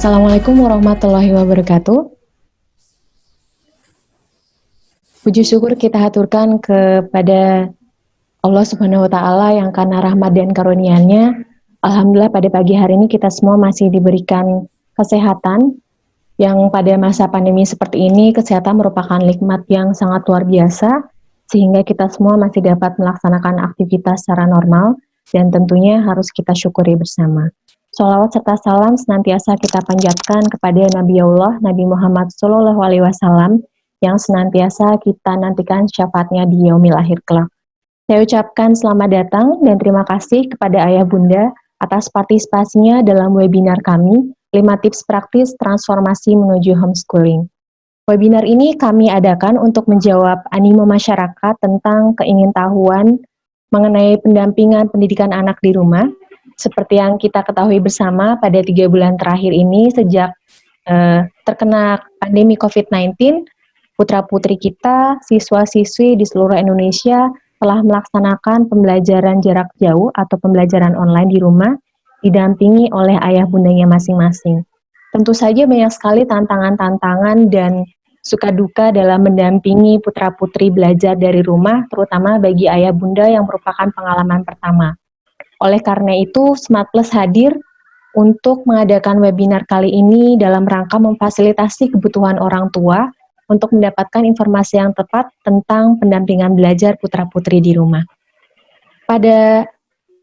Assalamualaikum warahmatullahi wabarakatuh. Puji syukur kita haturkan kepada Allah Subhanahu wa Ta'ala yang karena rahmat dan karunia-Nya, alhamdulillah pada pagi hari ini kita semua masih diberikan kesehatan. Yang pada masa pandemi seperti ini, kesehatan merupakan nikmat yang sangat luar biasa, sehingga kita semua masih dapat melaksanakan aktivitas secara normal, dan tentunya harus kita syukuri bersama. Sholawat serta salam senantiasa kita panjatkan kepada Nabi Allah, Nabi Muhammad SAW, yang senantiasa kita nantikan syafaatnya di yaumil akhir kelak. Saya ucapkan selamat datang dan terima kasih kepada Ayah Bunda atas partisipasinya dalam webinar kami, 5 tips praktis transformasi menuju homeschooling. Webinar ini kami adakan untuk menjawab animo masyarakat tentang keingintahuan mengenai pendampingan pendidikan anak di rumah. Seperti yang kita ketahui bersama pada 3 bulan terakhir ini sejak terkena pandemi COVID-19, putra-putri kita, siswa-siswi di seluruh Indonesia telah melaksanakan pembelajaran jarak jauh atau pembelajaran online di rumah, didampingi oleh ayah bundanya masing-masing. Tentu saja banyak sekali tantangan-tantangan dan suka duka dalam mendampingi putra-putri belajar dari rumah, terutama bagi ayah bunda yang merupakan pengalaman pertama. Oleh karena itu, Smart Plus hadir untuk mengadakan webinar kali ini dalam rangka memfasilitasi kebutuhan orang tua untuk mendapatkan informasi yang tepat tentang pendampingan belajar putra-putri di rumah. Pada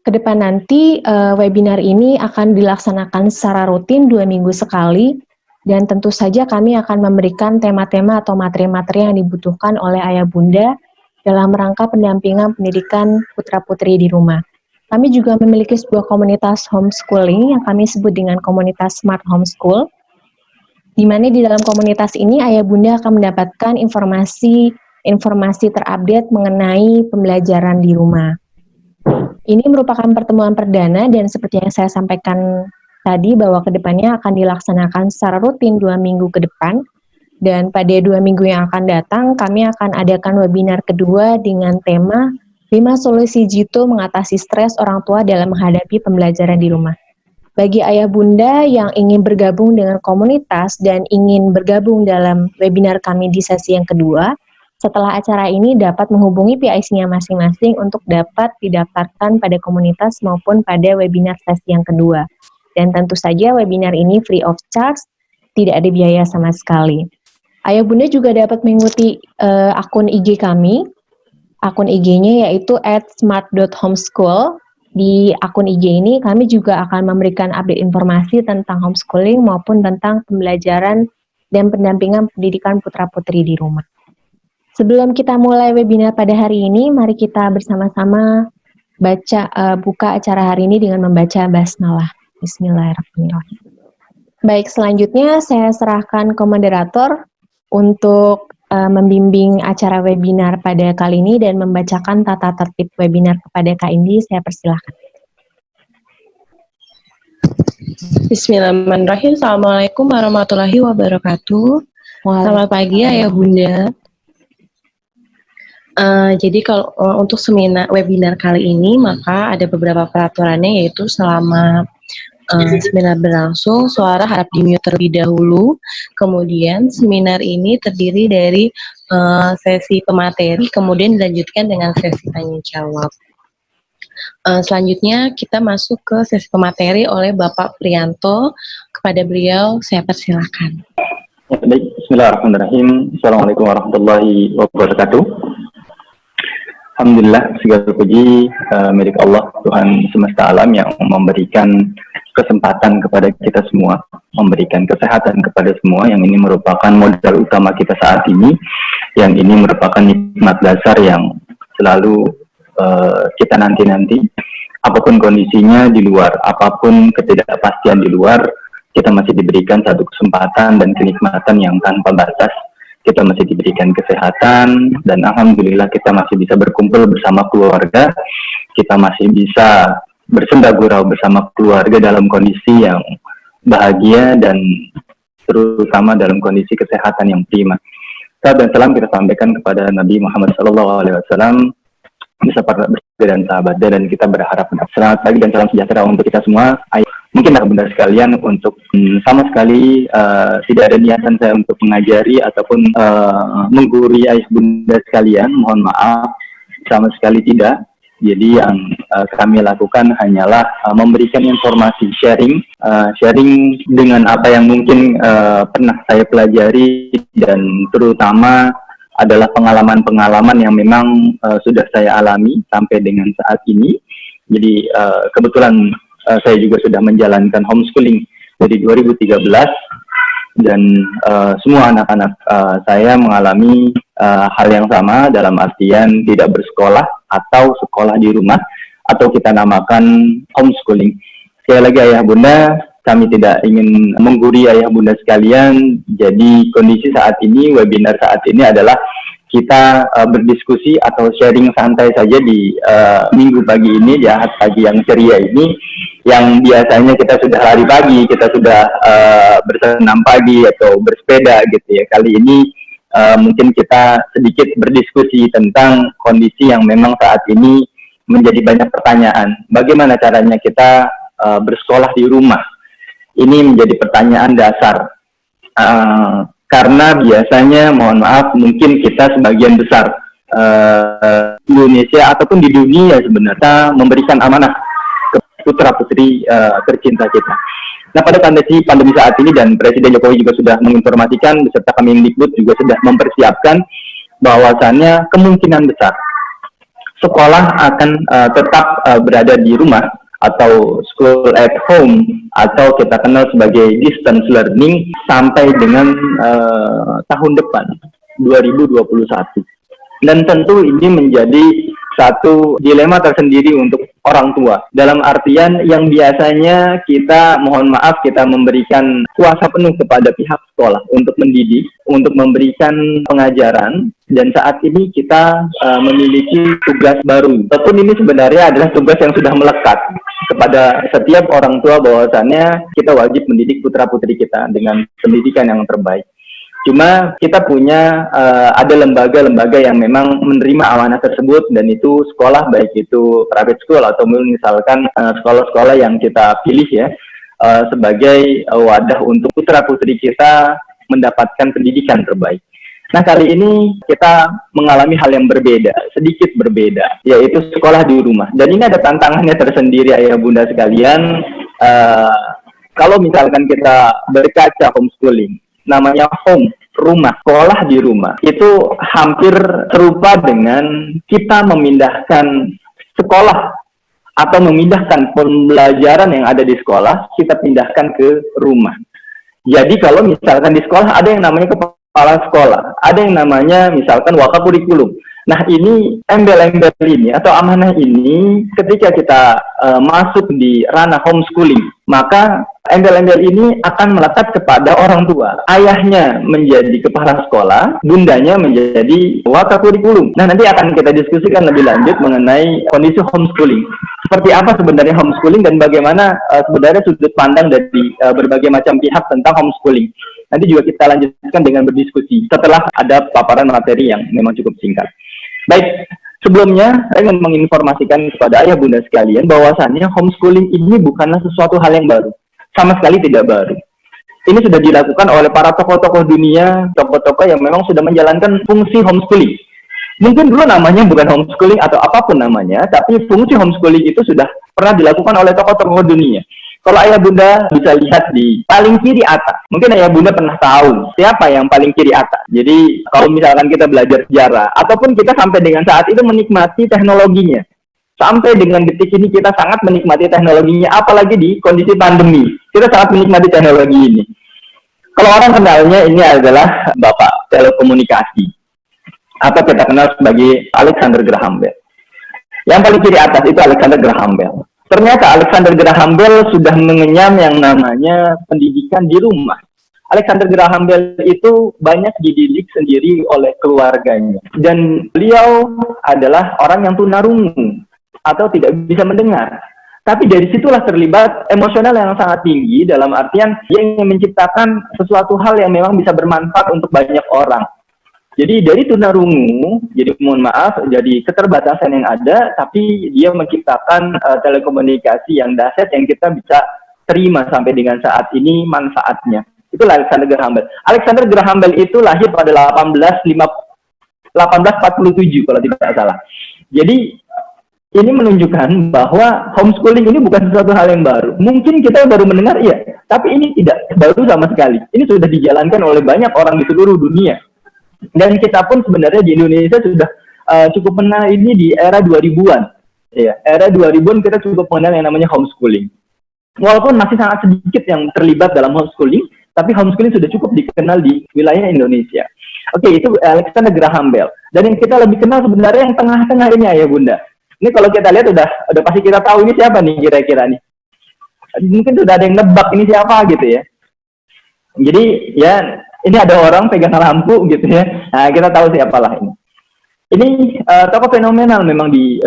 ke depan nanti, webinar ini akan dilaksanakan secara rutin 2 minggu sekali, dan tentu saja kami akan memberikan tema-tema atau materi-materi yang dibutuhkan oleh ayah bunda dalam rangka pendampingan pendidikan putra-putri di rumah. Kami juga memiliki sebuah komunitas homeschooling yang kami sebut dengan komunitas Smart Homeschool, di mana di dalam komunitas ini ayah bunda akan mendapatkan informasi terupdate mengenai pembelajaran di rumah. Ini merupakan pertemuan perdana dan seperti yang saya sampaikan tadi bahwa kedepannya akan dilaksanakan secara rutin 2 minggu ke depan, dan pada 2 minggu yang akan datang kami akan adakan webinar kedua dengan tema 5 solusi jitu mengatasi stres orang tua dalam menghadapi pembelajaran di rumah. Bagi ayah bunda yang ingin bergabung dengan komunitas dan ingin bergabung dalam webinar kami di sesi yang kedua, setelah acara ini dapat menghubungi PIC-nya masing-masing untuk dapat didaftarkan pada komunitas maupun pada webinar sesi yang kedua. Dan tentu saja webinar ini free of charge, tidak ada biaya sama sekali. Ayah bunda juga dapat mengikuti akun IG kami. Akun IG-nya yaitu @smart.homeschool. Di akun IG ini kami juga akan memberikan update informasi tentang homeschooling maupun tentang pembelajaran dan pendampingan pendidikan putra-putri di rumah. Sebelum kita mulai webinar pada hari ini, mari kita bersama-sama buka acara hari ini dengan membaca basmalah. Bismillahirrahmanirrahim. Baik, selanjutnya saya serahkan ke moderator untuk membimbing acara webinar pada kali ini dan membacakan tata tertib webinar kepada Kak Indi. Saya persilahkan. Bismillahirrahmanirrahim. Assalamualaikum warahmatullahi wabarakatuh. Selamat pagi Ayah Bunda. Jadi kalau untuk webinar kali ini maka ada beberapa peraturannya, yaitu selama seminar berlangsung suara harap di-mute terlebih dahulu. Kemudian seminar ini terdiri dari sesi pemateri, kemudian dilanjutkan dengan sesi tanya jawab. Selanjutnya kita masuk ke sesi pemateri oleh Bapak Prianto. Kepada beliau saya persilakan. Baik, bismillahirrahmanirrahim. Assalamualaikum warahmatullahi wabarakatuh. Alhamdulillah, segala puji milik Allah, Tuhan semesta alam yang memberikan kesempatan kepada kita semua, memberikan kesehatan kepada semua, yang ini merupakan modal utama kita saat ini, yang ini merupakan nikmat dasar yang selalu kita nanti-nanti, apapun kondisinya di luar, apapun ketidakpastian di luar, kita masih diberikan satu kesempatan dan kenikmatan yang tanpa batas. Kita masih diberikan kesehatan, dan alhamdulillah kita masih bisa berkumpul bersama keluarga, kita masih bisa bersenda gurau bersama keluarga dalam kondisi yang bahagia dan terutama dalam kondisi kesehatan yang prima. Salam dan salam kita sampaikan kepada Nabi Muhammad SAW beserta dan sahabatnya, dan kita berharap selamat pagi dan salam sejahtera untuk kita semua. mungkin bunda sekalian untuk sama sekali tidak ada niatan saya untuk mengajari ataupun menggurui ayah bunda sekalian, mohon maaf, sama sekali tidak. Jadi yang kami lakukan hanyalah memberikan informasi, sharing dengan apa yang mungkin pernah saya pelajari, dan terutama adalah pengalaman-pengalaman yang memang sudah saya alami sampai dengan saat ini. Jadi kebetulan saya juga sudah menjalankan homeschooling dari 2013, dan semua anak-anak saya mengalami hal yang sama, dalam artian tidak bersekolah atau sekolah di rumah, atau kita namakan homeschooling. Sekali lagi ayah bunda, kami tidak ingin menggurui ayah bunda sekalian. Jadi kondisi saat ini, webinar saat ini adalah kita berdiskusi atau sharing santai saja di minggu pagi ini, di Ahad pagi yang ceria ini, yang biasanya kita sudah lari pagi, kita sudah bersenam pagi atau bersepeda gitu ya. Kali ini mungkin kita sedikit berdiskusi tentang kondisi yang memang saat ini menjadi banyak pertanyaan. Bagaimana caranya kita bersekolah di rumah? Ini menjadi pertanyaan dasar. Karena biasanya, mohon maaf, mungkin kita sebagian besar Indonesia ataupun di dunia sebenarnya memberikan amanah ke putra-putri tercinta kita. Nah, pada pandemi saat ini, dan Presiden Jokowi juga sudah menginformasikan, beserta Kemendikbud juga sudah mempersiapkan bahwasannya kemungkinan besar sekolah akan tetap berada di rumah, atau school at home, atau kita kenal sebagai distance learning sampai dengan tahun depan 2021. Dan tentu ini menjadi satu dilema tersendiri untuk orang tua, dalam artian yang biasanya kita, mohon maaf, kita memberikan kuasa penuh kepada pihak sekolah untuk mendidik, untuk memberikan pengajaran, dan saat ini kita memiliki tugas baru. Walaupun ini sebenarnya adalah tugas yang sudah melekat kepada setiap orang tua, bahwasannya kita wajib mendidik putra-putri kita dengan pendidikan yang terbaik. Cuma kita punya ada lembaga-lembaga yang memang menerima amanah tersebut, dan itu sekolah, baik itu private school atau misalkan sekolah-sekolah yang kita pilih ya sebagai wadah untuk putra-putri kita mendapatkan pendidikan terbaik. Nah, kali ini kita mengalami hal yang berbeda, sedikit berbeda, yaitu sekolah di rumah. Dan ini ada tantangannya tersendiri ayah bunda sekalian. Kalau misalkan kita berkaca homeschooling, namanya home, rumah, sekolah di rumah, itu hampir serupa dengan kita memindahkan sekolah atau memindahkan pembelajaran yang ada di sekolah, kita pindahkan ke rumah. Jadi kalau misalkan di sekolah ada yang namanya kepala sekolah, ada yang namanya misalkan wakakurikulum. Nah, ini embel-embel ini atau amanah ini ketika kita masuk di ranah homeschooling, maka embel-embel ini akan melekat kepada orang tua. Ayahnya menjadi kepala sekolah, bundanya menjadi wakakurikulum. Nah, nanti akan kita diskusikan lebih lanjut mengenai kondisi homeschooling. Seperti apa sebenarnya homeschooling dan bagaimana sebenarnya sudut pandang dari berbagai macam pihak tentang homeschooling. Nanti juga kita lanjutkan dengan berdiskusi setelah ada paparan materi yang memang cukup singkat. Baik, sebelumnya saya ingin menginformasikan kepada ayah bunda sekalian bahwasannya homeschooling ini bukanlah sesuatu hal yang baru. Sama sekali tidak baru. Ini sudah dilakukan oleh para tokoh-tokoh dunia, tokoh-tokoh yang memang sudah menjalankan fungsi homeschooling. Mungkin dulu namanya bukan homeschooling atau apapun namanya, tapi fungsi homeschooling itu sudah pernah dilakukan oleh tokoh-tokoh dunia. Kalau ayah bunda bisa lihat di paling kiri atas, mungkin ayah bunda pernah tahu siapa yang paling kiri atas. Jadi kalau misalkan kita belajar sejarah, ataupun kita sampai dengan saat itu menikmati teknologinya, sampai dengan detik ini kita sangat menikmati teknologinya, apalagi di kondisi pandemi, kita sangat menikmati teknologi ini. Kalau orang kenalnya ini adalah Bapak Telekomunikasi, atau kita kenal sebagai Alexander Graham Bell. Yang paling kiri atas itu Alexander Graham Bell. Ternyata Alexander Graham Bell sudah mengenyam yang namanya pendidikan di rumah. Alexander Graham Bell itu banyak dididik sendiri oleh keluarganya. Dan beliau adalah orang yang tunarungu atau tidak bisa mendengar. Tapi dari situlah terlibat emosional yang sangat tinggi, dalam artian dia ingin menciptakan sesuatu hal yang memang bisa bermanfaat untuk banyak orang. Jadi dari tunarungu, jadi mohon maaf, jadi keterbatasan yang ada, tapi dia menciptakan telekomunikasi yang dahsyat yang kita bisa terima sampai dengan saat ini manfaatnya. Itulah Alexander Graham Bell. Alexander Graham Bell itu lahir pada 1847 kalau tidak salah. Jadi ini menunjukkan bahwa homeschooling ini bukan sesuatu hal yang baru. Mungkin kita baru mendengar, iya, tapi ini tidak baru sama sekali. Ini sudah dijalankan oleh banyak orang di seluruh dunia. Dan kita pun sebenarnya di Indonesia sudah cukup mengenal ini di era 2000-an. Ya, era 2000-an kita cukup mengenal yang namanya homeschooling. Walaupun masih sangat sedikit yang terlibat dalam homeschooling, tapi homeschooling sudah cukup dikenal di wilayah Indonesia. Oke, itu Alexander Graham Bell. Dan yang kita lebih kenal sebenarnya yang tengah-tengah ini, Ayah Bunda. Ini kalau kita lihat udah pasti kita tahu ini siapa nih kira-kira nih. Mungkin sudah ada yang nebak ini siapa gitu ya. Jadi ya ini ada orang pegang lampu gitu ya. Nah, kita tahu siapalah ini. Ini tokoh fenomenal memang di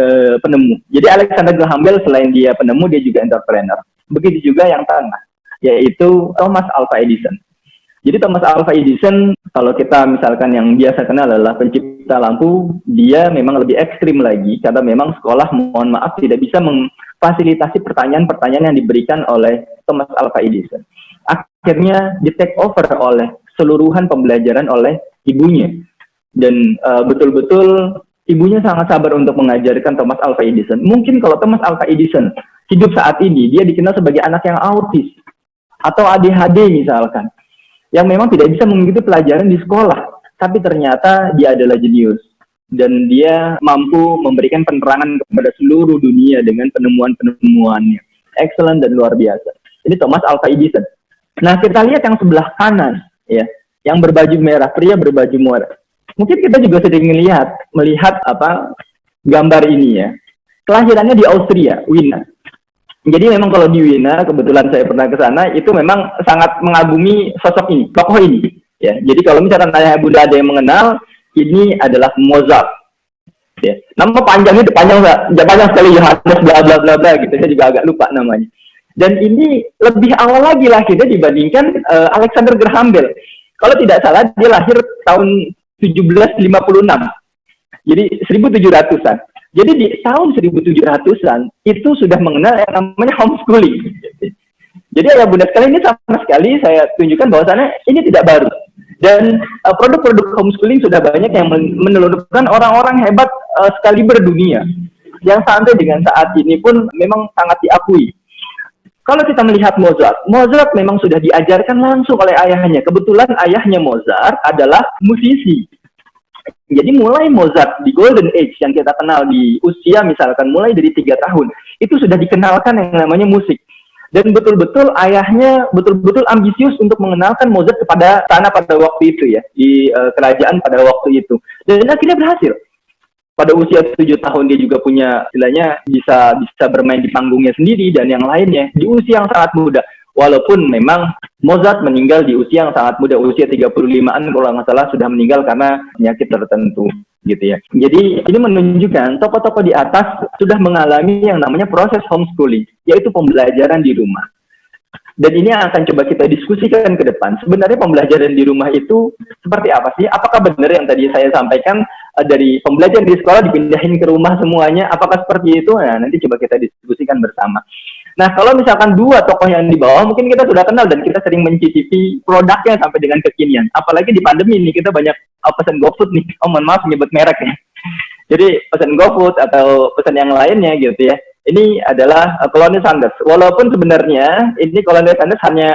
penemu. Jadi Alexander Graham Bell selain dia penemu, dia juga entrepreneur. Begitu juga yang tengah, yaitu Thomas Alva Edison. Jadi Thomas Alva Edison, kalau kita misalkan yang biasa kenal adalah pencipta lampu, dia memang lebih ekstrim lagi, karena memang sekolah, mohon maaf, tidak bisa memfasilitasi pertanyaan-pertanyaan yang diberikan oleh Thomas Alva Edison. Akhirnya di-take over oleh seluruhan pembelajaran oleh ibunya. Dan betul-betul ibunya sangat sabar untuk mengajarkan Thomas Alva Edison. Mungkin kalau Thomas Alva Edison hidup saat ini, dia dikenal sebagai anak yang autis, atau ADHD misalkan, yang memang tidak bisa mengikuti pelajaran di sekolah, tapi ternyata dia adalah jenius dan dia mampu memberikan penerangan kepada seluruh dunia dengan penemuan-penemuannya. Excellent dan luar biasa. Ini Thomas Alva Edison. Nah, kita lihat yang sebelah kanan, ya, yang berbaju merah, pria berbaju merah. Mungkin kita juga sering melihat gambar ini ya. Kelahirannya di Austria, Wina. Jadi memang kalau di Wina, kebetulan saya pernah ke sana, itu memang sangat mengagumi sosok ini, tokoh ini. Ya, jadi kalau misalkan Ayah Bunda ada yang mengenal, ini adalah Mozart. Ya, nama panjangnya panjang sekali, Johannes bla bla bla bla gitu. Saya juga agak lupa namanya. Dan ini lebih awal lagi lahirnya dibandingkan Alexander Graham Bell. Kalau tidak salah dia lahir tahun 1756. Jadi 1700-an. Jadi di tahun 1700-an itu sudah mengenal yang namanya homeschooling. Jadi Ayah Bunda sekalian, ini sama sekali saya tunjukkan bahwasannya ini tidak baru. Dan produk-produk homeschooling sudah banyak yang menelurkan orang-orang hebat sekaliber dunia. Yang sampai dengan saat ini pun memang sangat diakui. Kalau kita melihat Mozart memang sudah diajarkan langsung oleh ayahnya. Kebetulan ayahnya Mozart adalah musisi. Jadi mulai Mozart di Golden Age yang kita kenal di usia misalkan mulai dari 3 tahun, itu sudah dikenalkan yang namanya musik. Dan betul-betul ayahnya betul-betul ambisius untuk mengenalkan Mozart kepada sana pada waktu itu ya, di kerajaan pada waktu itu. Dan akhirnya berhasil. Pada usia 7 tahun dia juga punya istilahnya bisa bermain di panggungnya sendiri dan yang lainnya di usia yang sangat muda. Walaupun memang Mozart meninggal di usia yang sangat muda, usia 35-an kalau nggak salah sudah meninggal karena penyakit tertentu gitu ya. Jadi ini menunjukkan tokoh-tokoh di atas sudah mengalami yang namanya proses homeschooling, yaitu pembelajaran di rumah. Dan ini akan coba kita diskusikan ke depan. Sebenarnya pembelajaran di rumah itu seperti apa sih? Apakah benar yang tadi saya sampaikan dari pembelajaran di sekolah dipindahin ke rumah semuanya? Apakah seperti itu? Nah, nanti coba kita diskusikan bersama. Nah, kalau misalkan dua tokoh yang di bawah, mungkin kita sudah kenal dan kita sering mencicipi produknya sampai dengan kekinian. Apalagi di pandemi ini, kita banyak pesan GoFood nih. Oh, mohon maaf menyebut merek ya. Jadi, pesan GoFood atau pesan yang lainnya gitu ya. Ini adalah Colonel Sanders. Walaupun sebenarnya ini Colonel Sanders hanya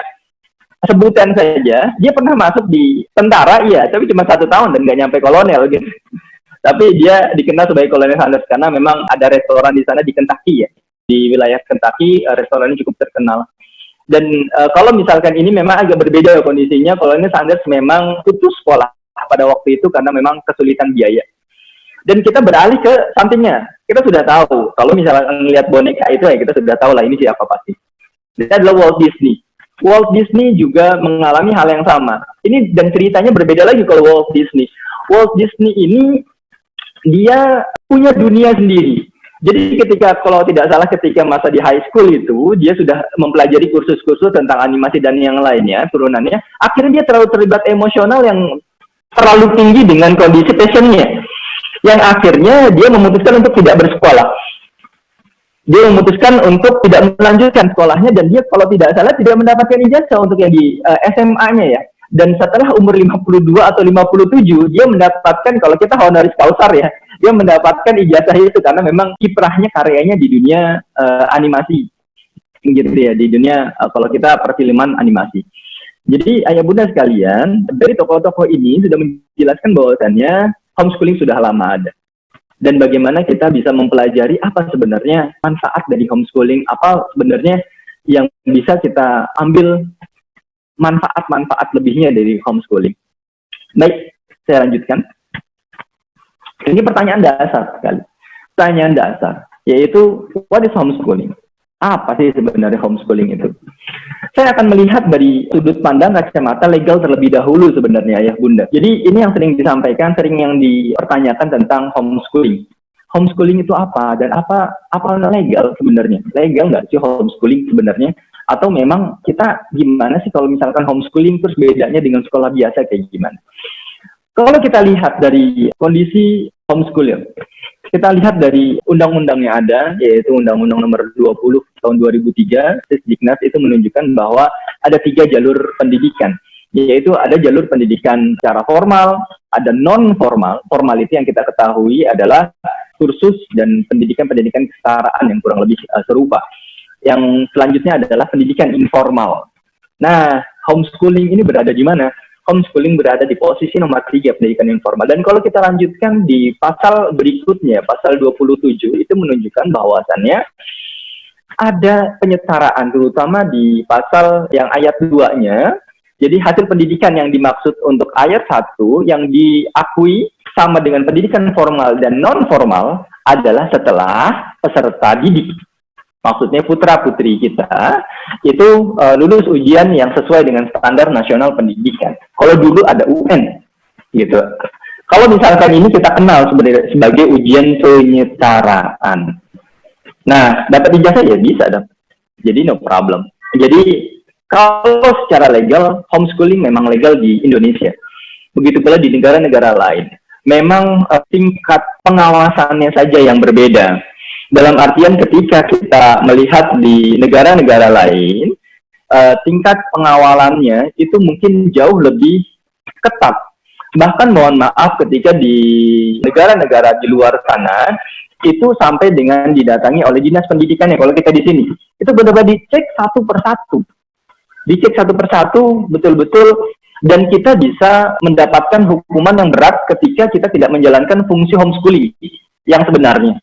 sebutan saja. Dia pernah masuk di tentara, iya, tapi cuma 1 tahun dan nggak nyampe kolonel gitu. Tapi dia dikenal sebagai Colonel Sanders karena memang ada restoran di sana di Kentucky ya. Di wilayah Kentucky, restoran ini cukup terkenal. Dan kalau misalkan ini memang agak berbeda kondisinya, Colonel Sanders memang putus sekolah pada waktu itu karena memang kesulitan biaya. Dan kita beralih ke sampingnya. Kita sudah tahu, kalau misalnya melihat boneka itu ya kita sudah tahu lah ini siapa pasti. Ini adalah Walt Disney. Walt Disney juga mengalami hal yang sama. Ini dan ceritanya berbeda lagi kalau Walt Disney. Walt Disney ini dia punya dunia sendiri. Jadi kalau tidak salah ketika masa di high school itu, dia sudah mempelajari kursus-kursus tentang animasi dan yang lainnya, turunannya. Akhirnya dia terlalu terlibat emosional yang terlalu tinggi dengan kondisi passionnya. Yang akhirnya dia memutuskan untuk tidak bersekolah. Dia memutuskan untuk tidak melanjutkan sekolahnya, dan dia kalau tidak salah tidak mendapatkan ijazah untuk yang di SMA-nya ya. Dan setelah umur 52 atau 57, dia mendapatkan, kalau kita honoris causa ya, dia mendapatkan ijazah itu karena memang kiprahnya, karyanya di dunia animasi gitu ya, di dunia kalau kita perfilman animasi. Jadi ayah bunda sekalian, dari tokoh-tokoh ini sudah menjelaskan bahwasannya homeschooling sudah lama ada. Dan bagaimana kita bisa mempelajari apa sebenarnya manfaat dari homeschooling, apa sebenarnya yang bisa kita ambil manfaat-manfaat lebihnya dari homeschooling. Baik, saya lanjutkan. Ini pertanyaan dasar sekali. Pertanyaan dasar, yaitu what is homeschooling? Apa sih sebenarnya homeschooling itu? Saya akan melihat dari sudut pandang kacamata legal terlebih dahulu sebenarnya ayah bunda. Jadi ini yang sering disampaikan, sering yang dipertanyakan tentang homeschooling. Homeschooling itu apa? Dan apa legal sebenarnya? Legal nggak sih homeschooling sebenarnya? Atau memang kita gimana sih kalau misalkan homeschooling terus bedanya dengan sekolah biasa kayak gimana? Kalau kita lihat dari kondisi homeschooling, kita lihat dari undang-undang yang ada, yaitu Undang-Undang Nomor 20 tahun 2003, Sisdiknas itu menunjukkan bahwa ada 3 jalur pendidikan, yaitu ada jalur pendidikan secara formal, ada non-formal. Formal itu yang kita ketahui adalah kursus dan pendidikan-pendidikan kesetaraan yang kurang lebih serupa. Yang selanjutnya adalah pendidikan informal. Nah, homeschooling ini berada di mana? Homeschooling berada di posisi nomor 3 pendidikan informal. Dan kalau kita lanjutkan di pasal berikutnya, pasal 27, itu menunjukkan bahwasannya ada penyetaraan, terutama di pasal yang ayat 2-nya. Jadi hasil pendidikan yang dimaksud untuk ayat 1 yang diakui sama dengan pendidikan formal dan non-formal adalah setelah peserta didik. Maksudnya putra-putri kita itu lulus ujian yang sesuai dengan standar nasional pendidikan. Kalau dulu ada UN, gitu. Kalau misalkan ini kita kenal sebagai ujian penyetaraan. Nah, dapat ijazah ya bisa dong. Jadi no problem. Jadi kalau secara legal, homeschooling memang legal di Indonesia. Begitu pula di negara-negara lain. Memang tingkat pengawasannya saja yang berbeda. Dalam artian ketika kita melihat di negara-negara lain, tingkat pengawalannya itu mungkin jauh lebih ketat. Bahkan mohon maaf ketika di negara-negara di luar sana, itu sampai dengan didatangi oleh dinas pendidikannya. Kalau kita di sini, itu benar-benar dicek satu persatu. Dicek satu persatu, betul-betul, dan kita bisa mendapatkan hukuman yang berat ketika kita tidak menjalankan fungsi homeschooling yang sebenarnya.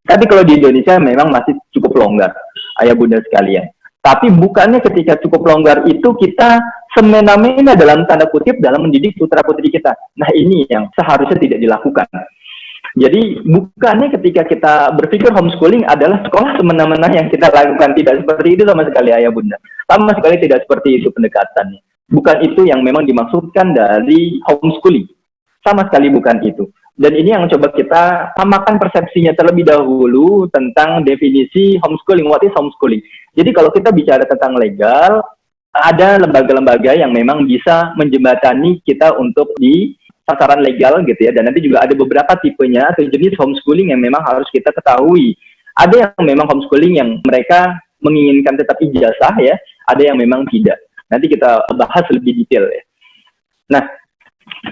Tapi kalau di Indonesia memang masih cukup longgar, ayah bunda sekalian. Tapi bukannya ketika cukup longgar itu kita semena-mena dalam tanda kutip dalam mendidik putra-putri kita. Nah ini yang seharusnya tidak dilakukan. Jadi bukannya ketika kita berpikir homeschooling adalah sekolah semena-mena yang kita lakukan. Tidak seperti itu sama sekali ayah bunda. Sama sekali tidak seperti itu pendekatannya. Bukan itu yang memang dimaksudkan dari homeschooling. Sama sekali bukan itu. Dan ini yang coba kita samakan persepsinya terlebih dahulu tentang definisi homeschooling. What is homeschooling? Jadi kalau kita bicara tentang legal, ada lembaga-lembaga yang memang bisa menjembatani kita untuk di sasaran legal gitu ya. Dan nanti juga ada beberapa tipenya atau jenis homeschooling yang memang harus kita ketahui. Ada yang memang homeschooling yang mereka menginginkan tetap ijazah ya, ada yang memang tidak. Nanti kita bahas lebih detail ya. Nah,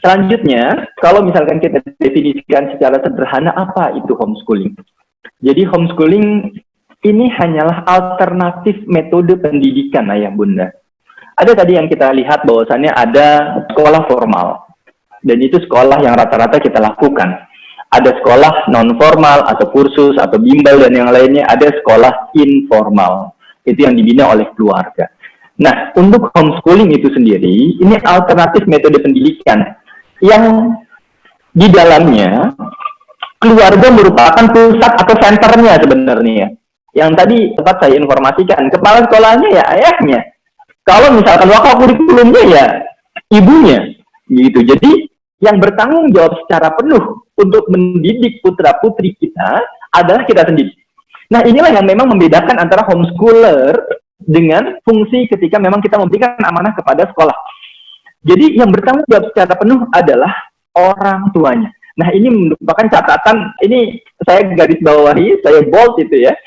selanjutnya, kalau misalkan kita definisikan secara sederhana apa itu homeschooling. Jadi homeschooling ini hanyalah alternatif metode pendidikan ayah bunda. Ada tadi yang kita lihat bahwasannya ada sekolah formal. Dan itu sekolah yang rata-rata kita lakukan. Ada sekolah non-formal atau kursus atau bimbel dan yang lainnya. Ada sekolah informal. Itu yang dibina oleh keluarga. Nah, untuk homeschooling itu sendiri, ini alternatif metode pendidikan yang di dalamnya keluarga merupakan pusat atau senternya sebenarnya. Yang tadi sempat saya informasikan, kepala sekolahnya ya ayahnya. Kalau misalkan wakakurikulumnya ya ibunya, gitu. Jadi yang bertanggung jawab secara penuh untuk mendidik putra-putri kita adalah kita sendiri. Nah, inilah yang memang membedakan antara homeschooler dengan fungsi ketika memang kita memberikan amanah kepada sekolah. Jadi yang bertanggung jawab secara penuh adalah orang tuanya. Nah ini merupakan catatan, ini saya garis bawahi, saya bold itu ya.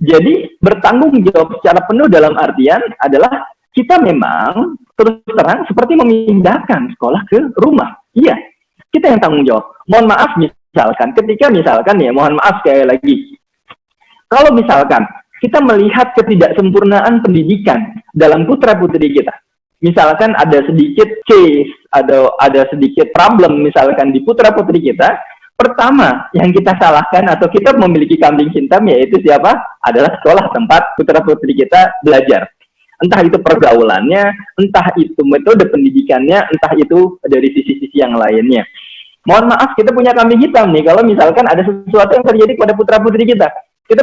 Jadi bertanggung jawab secara penuh dalam artian adalah kita memang terus terang seperti memindahkan sekolah ke rumah. Iya, kita yang tanggung jawab. Mohon maaf misalkan, ketika misalkan ya, mohon maaf sekali lagi, kalau misalkan kita melihat ketidaksempurnaan pendidikan dalam putra-putri kita, misalkan ada sedikit case, ada sedikit problem misalkan di putra-putri kita, pertama yang kita salahkan atau kita memiliki kambing hitam yaitu siapa? Adalah sekolah tempat putra-putri kita belajar. Entah itu pergaulannya, entah itu metode pendidikannya, entah itu dari sisi-sisi yang lainnya. Mohon maaf, kita punya kambing hitam nih, kalau misalkan ada sesuatu yang terjadi pada putra-putri kita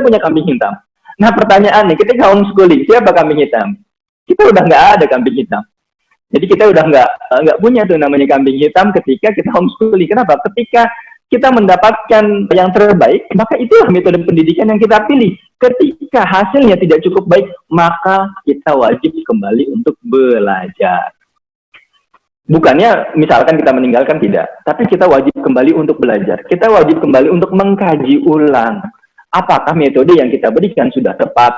punya kambing hitam. Nah pertanyaan nih, ketika homeschooling, siapa kambing hitam? Kita udah nggak ada kambing hitam. Jadi kita udah nggak punya tuh namanya kambing hitam ketika kita homeschooling. Kenapa? Ketika kita mendapatkan yang terbaik, maka itulah metode pendidikan yang kita pilih. Ketika hasilnya tidak cukup baik, maka kita wajib kembali untuk belajar. Bukannya misalkan kita meninggalkan, tidak. Tapi kita wajib kembali untuk belajar. Kita wajib kembali untuk mengkaji ulang. Apakah metode yang kita berikan sudah tepat?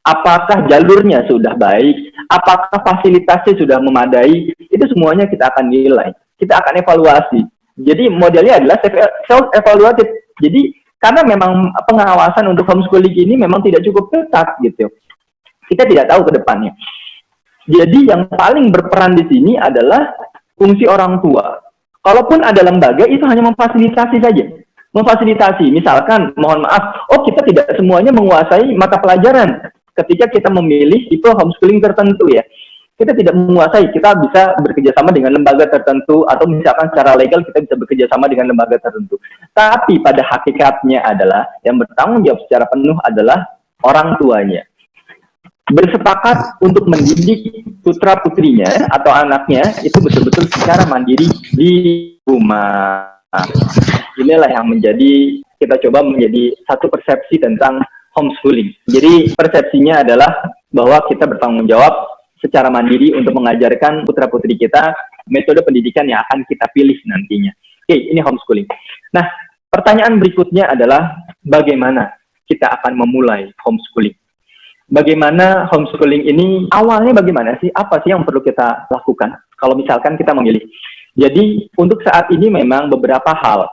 Apakah jalurnya sudah baik? Apakah fasilitasnya sudah memadai? Itu semuanya kita akan nilai. Kita akan evaluasi. Jadi modelnya adalah self-evaluated. Jadi karena memang pengawasan untuk homeschooling ini memang tidak cukup ketat gitu. Kita tidak tahu ke depannya. Jadi yang paling berperan di sini adalah fungsi orang tua. Kalaupun ada lembaga, itu hanya memfasilitasi saja. Memfasilitasi, misalkan, mohon maaf, kita tidak semuanya menguasai mata pelajaran. Ketika kita memilih tipe homeschooling tertentu ya. Kita tidak menguasai, kita bisa bekerjasama dengan lembaga tertentu, atau misalkan secara legal kita bisa bekerjasama dengan lembaga tertentu. Tapi pada hakikatnya adalah, yang bertanggung jawab secara penuh adalah orang tuanya. Bersepakat untuk mendidik putra-putrinya atau anaknya, itu betul-betul secara mandiri di rumah. Inilah yang menjadi, kita coba menjadi satu persepsi tentang homeschooling. Jadi persepsinya adalah bahwa kita bertanggung jawab secara mandiri untuk mengajarkan putra-putri kita metode pendidikan yang akan kita pilih nantinya. Oke, ini homeschooling. Nah, pertanyaan berikutnya adalah bagaimana kita akan memulai homeschooling? Bagaimana homeschooling ini awalnya bagaimana sih? Apa sih yang perlu kita lakukan kalau misalkan kita memilih? Jadi, untuk saat ini memang beberapa hal.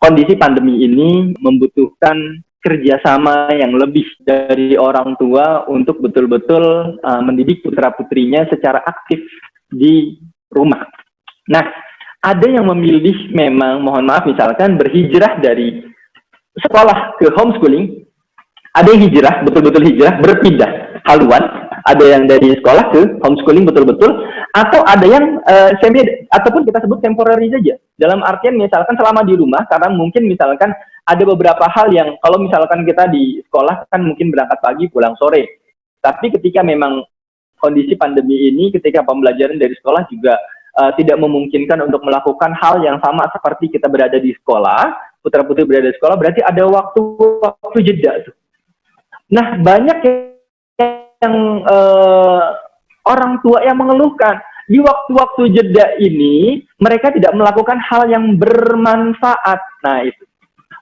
Kondisi pandemi ini membutuhkan kerjasama yang lebih dari orang tua untuk betul-betul mendidik putra-putrinya secara aktif di rumah. Nah, ada yang memilih memang, mohon maaf, misalkan berhijrah dari sekolah ke homeschooling, ada yang hijrah, betul-betul hijrah, berpindah haluan, ada yang dari sekolah ke homeschooling betul-betul, atau ada yang semi, ataupun kita sebut temporary saja. Dalam artian misalkan selama di rumah, karena mungkin misalkan ada beberapa hal yang kalau misalkan kita di sekolah kan mungkin berangkat pagi pulang sore. Tapi ketika memang kondisi pandemi ini, ketika pembelajaran dari sekolah juga tidak memungkinkan untuk melakukan hal yang sama seperti kita berada di sekolah, putra-putri berada di sekolah, berarti ada waktu jeda tuh. Nah, banyak yang orang tua yang mengeluhkan di waktu-waktu jeda ini mereka tidak melakukan hal yang bermanfaat. Nah, itu.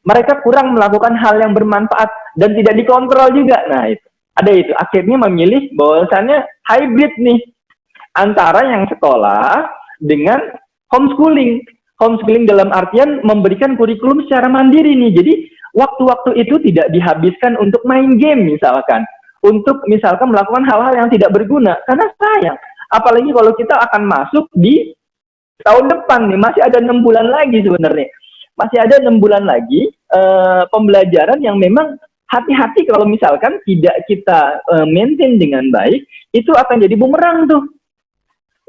Mereka kurang melakukan hal yang bermanfaat dan tidak dikontrol juga. Nah, itu. Ada itu. Akhirnya memilih bahwasannya hybrid nih antara yang sekolah dengan homeschooling. Homeschooling dalam artian memberikan kurikulum secara mandiri nih. Jadi, waktu-waktu itu tidak dihabiskan untuk main game misalkan. Untuk misalkan melakukan hal-hal yang tidak berguna. Karena sayang. Apalagi kalau kita akan masuk di tahun depan nih. Masih ada 6 bulan lagi sebenarnya. Masih ada 6 bulan lagi pembelajaran yang memang hati-hati kalau misalkan tidak kita maintain dengan baik, itu akan jadi bumerang tuh.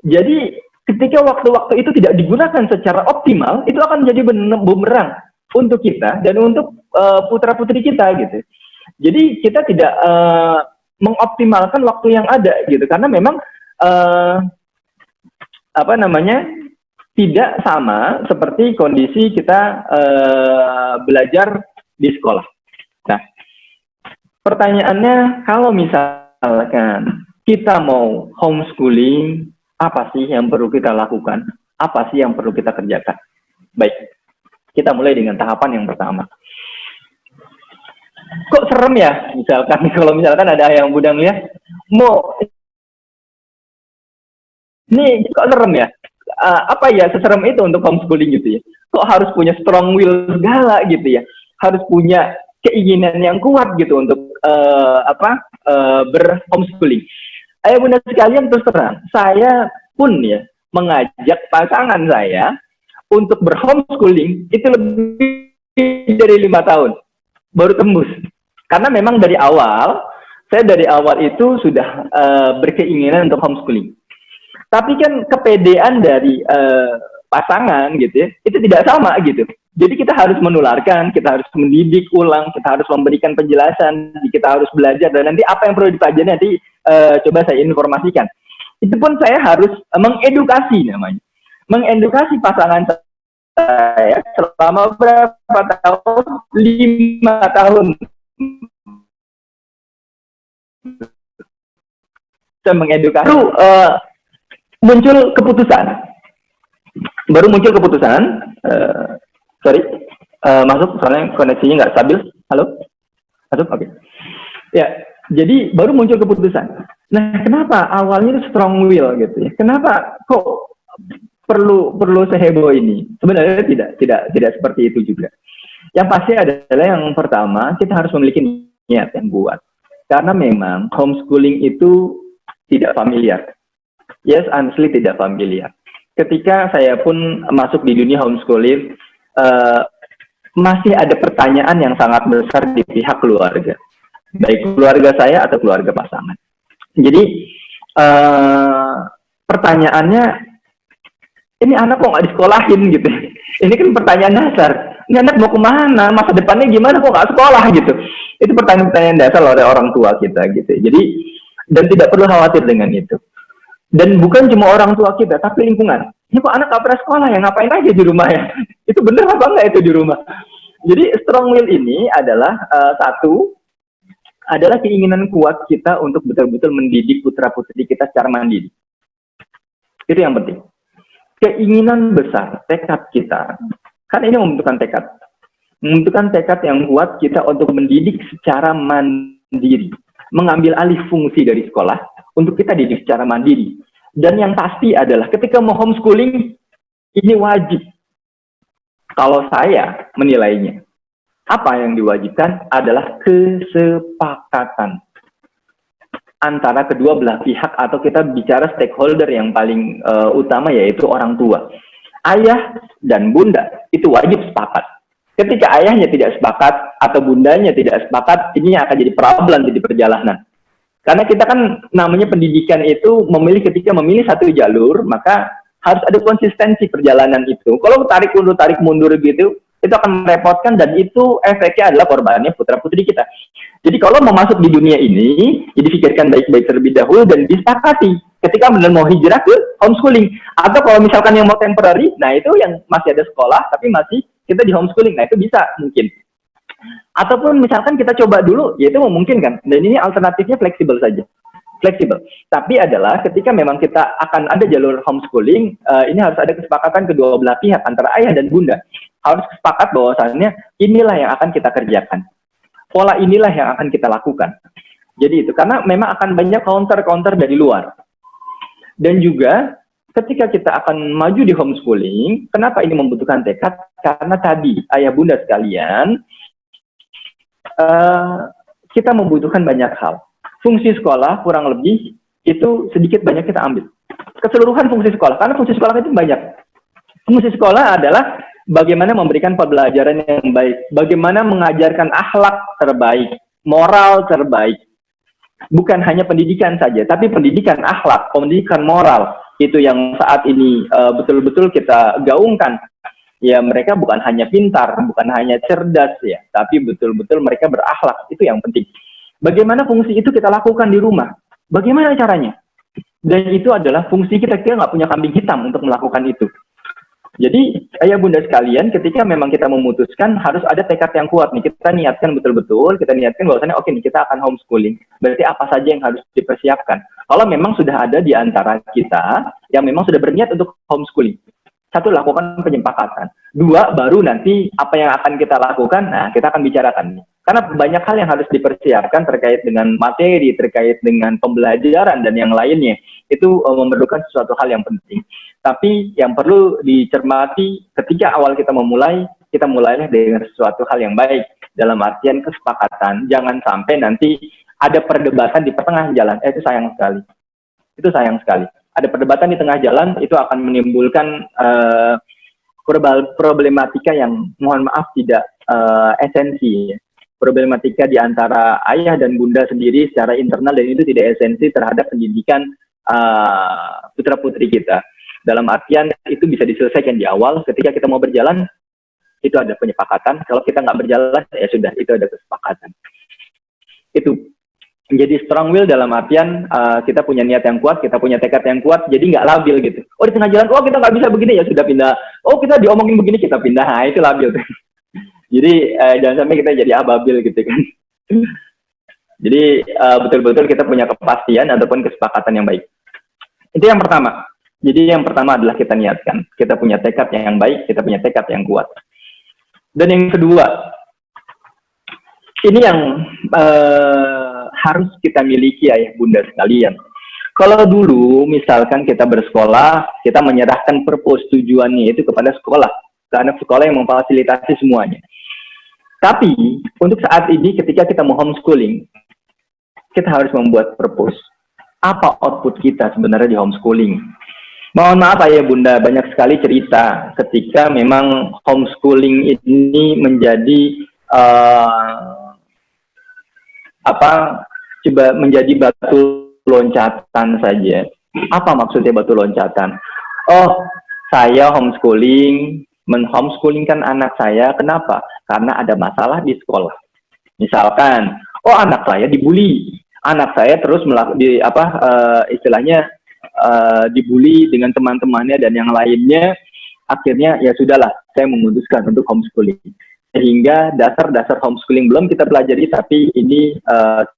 Jadi ketika waktu-waktu itu tidak digunakan secara optimal, itu akan jadi bumerang untuk kita dan untuk putra-putri kita gitu. Jadi kita tidak mengoptimalkan waktu yang ada gitu, karena memang tidak sama seperti kondisi kita belajar di sekolah. Nah, pertanyaannya, kalau misalkan kita mau homeschooling, apa sih yang perlu kita lakukan? Apa sih yang perlu kita kerjakan? Baik, kita mulai dengan tahapan yang pertama. kok serem ya, misalkan kalau misalkan ada ayah bunda ngeliat, mau ini kok serem ya. Apa ya seserem itu untuk homeschooling gitu ya? Kok harus punya strong will segala gitu ya? Harus punya keinginan yang kuat gitu untuk berhomeschooling. Ayah bunda sekalian, terus terang, saya pun ya mengajak pasangan saya untuk berhomeschooling itu lebih dari 5 tahun baru tembus. Karena memang dari awal saya dari awal itu sudah berkeinginan untuk homeschooling. Tapi kan kepedean dari pasangan gitu ya, itu tidak sama gitu. Jadi kita harus menularkan, kita harus mendidik ulang, kita harus memberikan penjelasan, kita harus belajar, dan nanti apa yang perlu dipelajari nanti coba saya informasikan. Itu pun saya harus mengedukasi namanya. Mengedukasi pasangan saya selama berapa tahun? 5 tahun. Saya mengedukasi. Baru muncul keputusan. Sorry, masuk soalnya koneksinya nggak stabil. Halo, masuk, oke. Ya, jadi baru muncul keputusan. Nah, kenapa awalnya itu strong will gitu ya? Kenapa kok perlu seheboh ini? Sebenarnya tidak seperti itu juga. Yang pasti adalah yang pertama, kita harus memiliki niat yang kuat. Karena memang homeschooling itu tidak familiar. Yes, honestly tidak familiar. Ketika saya pun masuk di dunia homeschooling, masih ada pertanyaan yang sangat besar di pihak keluarga. Baik keluarga saya atau keluarga pasangan. Jadi, pertanyaannya, ini anak kok nggak disekolahin gitu. Ini kan pertanyaan dasar. Ini anak mau kemana? Masa depannya gimana kok nggak sekolah gitu. Itu pertanyaan-pertanyaan dasar oleh orang tua kita gitu. Jadi, dan tidak perlu khawatir dengan itu. Dan bukan cuma orang tua kita, tapi lingkungan. Ini kok anak gak pernah sekolah ya, ngapain aja di rumah ya? Itu bener apa enggak itu di rumah? Jadi strong will ini adalah satu, adalah keinginan kuat kita untuk betul-betul mendidik putra-putri kita secara mandiri. Itu yang penting. Keinginan besar, tekad kita. Kan ini membutuhkan tekad. Membutuhkan tekad yang kuat kita untuk mendidik secara mandiri. Mengambil alih fungsi dari sekolah untuk kita didik secara mandiri. Dan yang pasti adalah ketika mau homeschooling, ini wajib. Kalau saya menilainya, apa yang diwajibkan adalah kesepakatan antara kedua belah pihak, atau kita bicara stakeholder yang paling utama, yaitu orang tua. Ayah dan bunda itu wajib sepakat. Ketika ayahnya tidak sepakat atau bundanya tidak sepakat, ini akan jadi problem di perjalanan. Karena kita kan namanya pendidikan itu ketika memilih satu jalur, maka harus ada konsistensi perjalanan itu. Kalau tarik mundur gitu, itu akan merepotkan, dan itu efeknya adalah korbannya putra-putri kita. Jadi kalau mau masuk di dunia ini, dipikirkan baik-baik terlebih dahulu dan disepakati. Ketika benar mau hijrah ke homeschooling, atau kalau misalkan yang mau temporary, nah itu yang masih ada sekolah tapi masih kita di homeschooling, nah itu bisa mungkin. Ataupun misalkan kita coba dulu, ya itu memungkinkan. Dan ini alternatifnya fleksibel saja. Fleksibel. Tapi adalah ketika memang kita akan ada jalur homeschooling, ini harus ada kesepakatan kedua belah pihak, antara ayah dan bunda. Harus sepakat bahwasannya inilah yang akan kita kerjakan. Pola inilah yang akan kita lakukan. Jadi itu, karena memang akan banyak counter-counter dari luar. Dan juga ketika kita akan maju di homeschooling, kenapa ini membutuhkan tekad? Karena tadi, ayah bunda sekalian, kita membutuhkan banyak hal. Fungsi sekolah kurang lebih itu sedikit banyak kita ambil. Keseluruhan fungsi sekolah, karena fungsi sekolah itu banyak. Fungsi sekolah adalah bagaimana memberikan pembelajaran yang baik, bagaimana mengajarkan akhlak terbaik, moral terbaik. Bukan hanya pendidikan saja, tapi pendidikan akhlak, pendidikan moral, itu yang saat ini betul-betul kita gaungkan. Ya, mereka bukan hanya pintar, bukan hanya cerdas ya, tapi betul-betul mereka berakhlak. Itu yang penting. Bagaimana fungsi itu kita lakukan di rumah? Bagaimana caranya? Dan itu adalah fungsi kita nggak punya kambing hitam untuk melakukan itu. Jadi, ayah bunda sekalian, ketika memang kita memutuskan, harus ada tekad yang kuat nih. Kita niatkan betul-betul, kita niatkan bahwasannya oke nih, kita akan homeschooling. Berarti apa saja yang harus dipersiapkan? Kalau memang sudah ada di antara kita yang memang sudah berniat untuk homeschooling. Satu, lakukan penyepakatan. Dua, baru nanti apa yang akan kita lakukan, nah kita akan bicarakan. Karena banyak hal yang harus dipersiapkan terkait dengan materi, terkait dengan pembelajaran dan yang lainnya. Itu memerlukan sesuatu hal yang penting. Tapi yang perlu dicermati ketika awal kita memulai, kita mulailah dengan sesuatu hal yang baik. Dalam artian kesepakatan. Jangan sampai nanti ada perdebatan di pertengahan jalan. Itu sayang sekali. Itu sayang sekali. Ada perdebatan di tengah jalan, itu akan menimbulkan problematika yang mohon maaf tidak esensi. Problematika di antara ayah dan bunda sendiri secara internal, dan itu tidak esensi terhadap pendidikan putra-putri kita. Dalam artian itu bisa diselesaikan di awal, ketika kita mau berjalan, itu ada penyepakatan. Kalau kita nggak berjalan, ya sudah, itu ada kesepakatan. Itu. Jadi strong will dalam artian kita punya niat yang kuat, kita punya tekad yang kuat, jadi nggak labil gitu. Oh, di tengah jalan, oh kita nggak bisa begini, ya sudah pindah. Oh, kita diomongin begini, kita pindah. Nah, itu labil. Jadi jangan sampai kita jadi ababil gitu kan. Jadi betul-betul kita punya kepastian ataupun kesepakatan yang baik. Itu yang pertama. Jadi yang pertama adalah kita niatkan. Kita punya tekad yang baik, kita punya tekad yang kuat. Dan yang kedua, ini yang harus kita miliki ayah bunda sekalian. Kalau dulu misalkan kita bersekolah, kita menyerahkan purpose tujuannya itu kepada sekolah, karena sekolah yang memfasilitasi semuanya. Tapi untuk saat ini ketika kita mau homeschooling, kita harus membuat purpose. Apa output kita sebenarnya di homeschooling? Mohon maaf ayah bunda, banyak sekali cerita ketika memang homeschooling ini menjadi coba menjadi batu loncatan saja. Apa maksudnya batu loncatan? Oh, saya men-homeschoolingkan anak saya. Kenapa? Karena ada masalah di sekolah. Misalkan, oh anak saya dibully, anak saya terus dibully dengan teman-temannya dan yang lainnya. Akhirnya ya sudahlah, saya memutuskan untuk homeschooling. Sehingga dasar-dasar homeschooling belum kita pelajari, tapi ini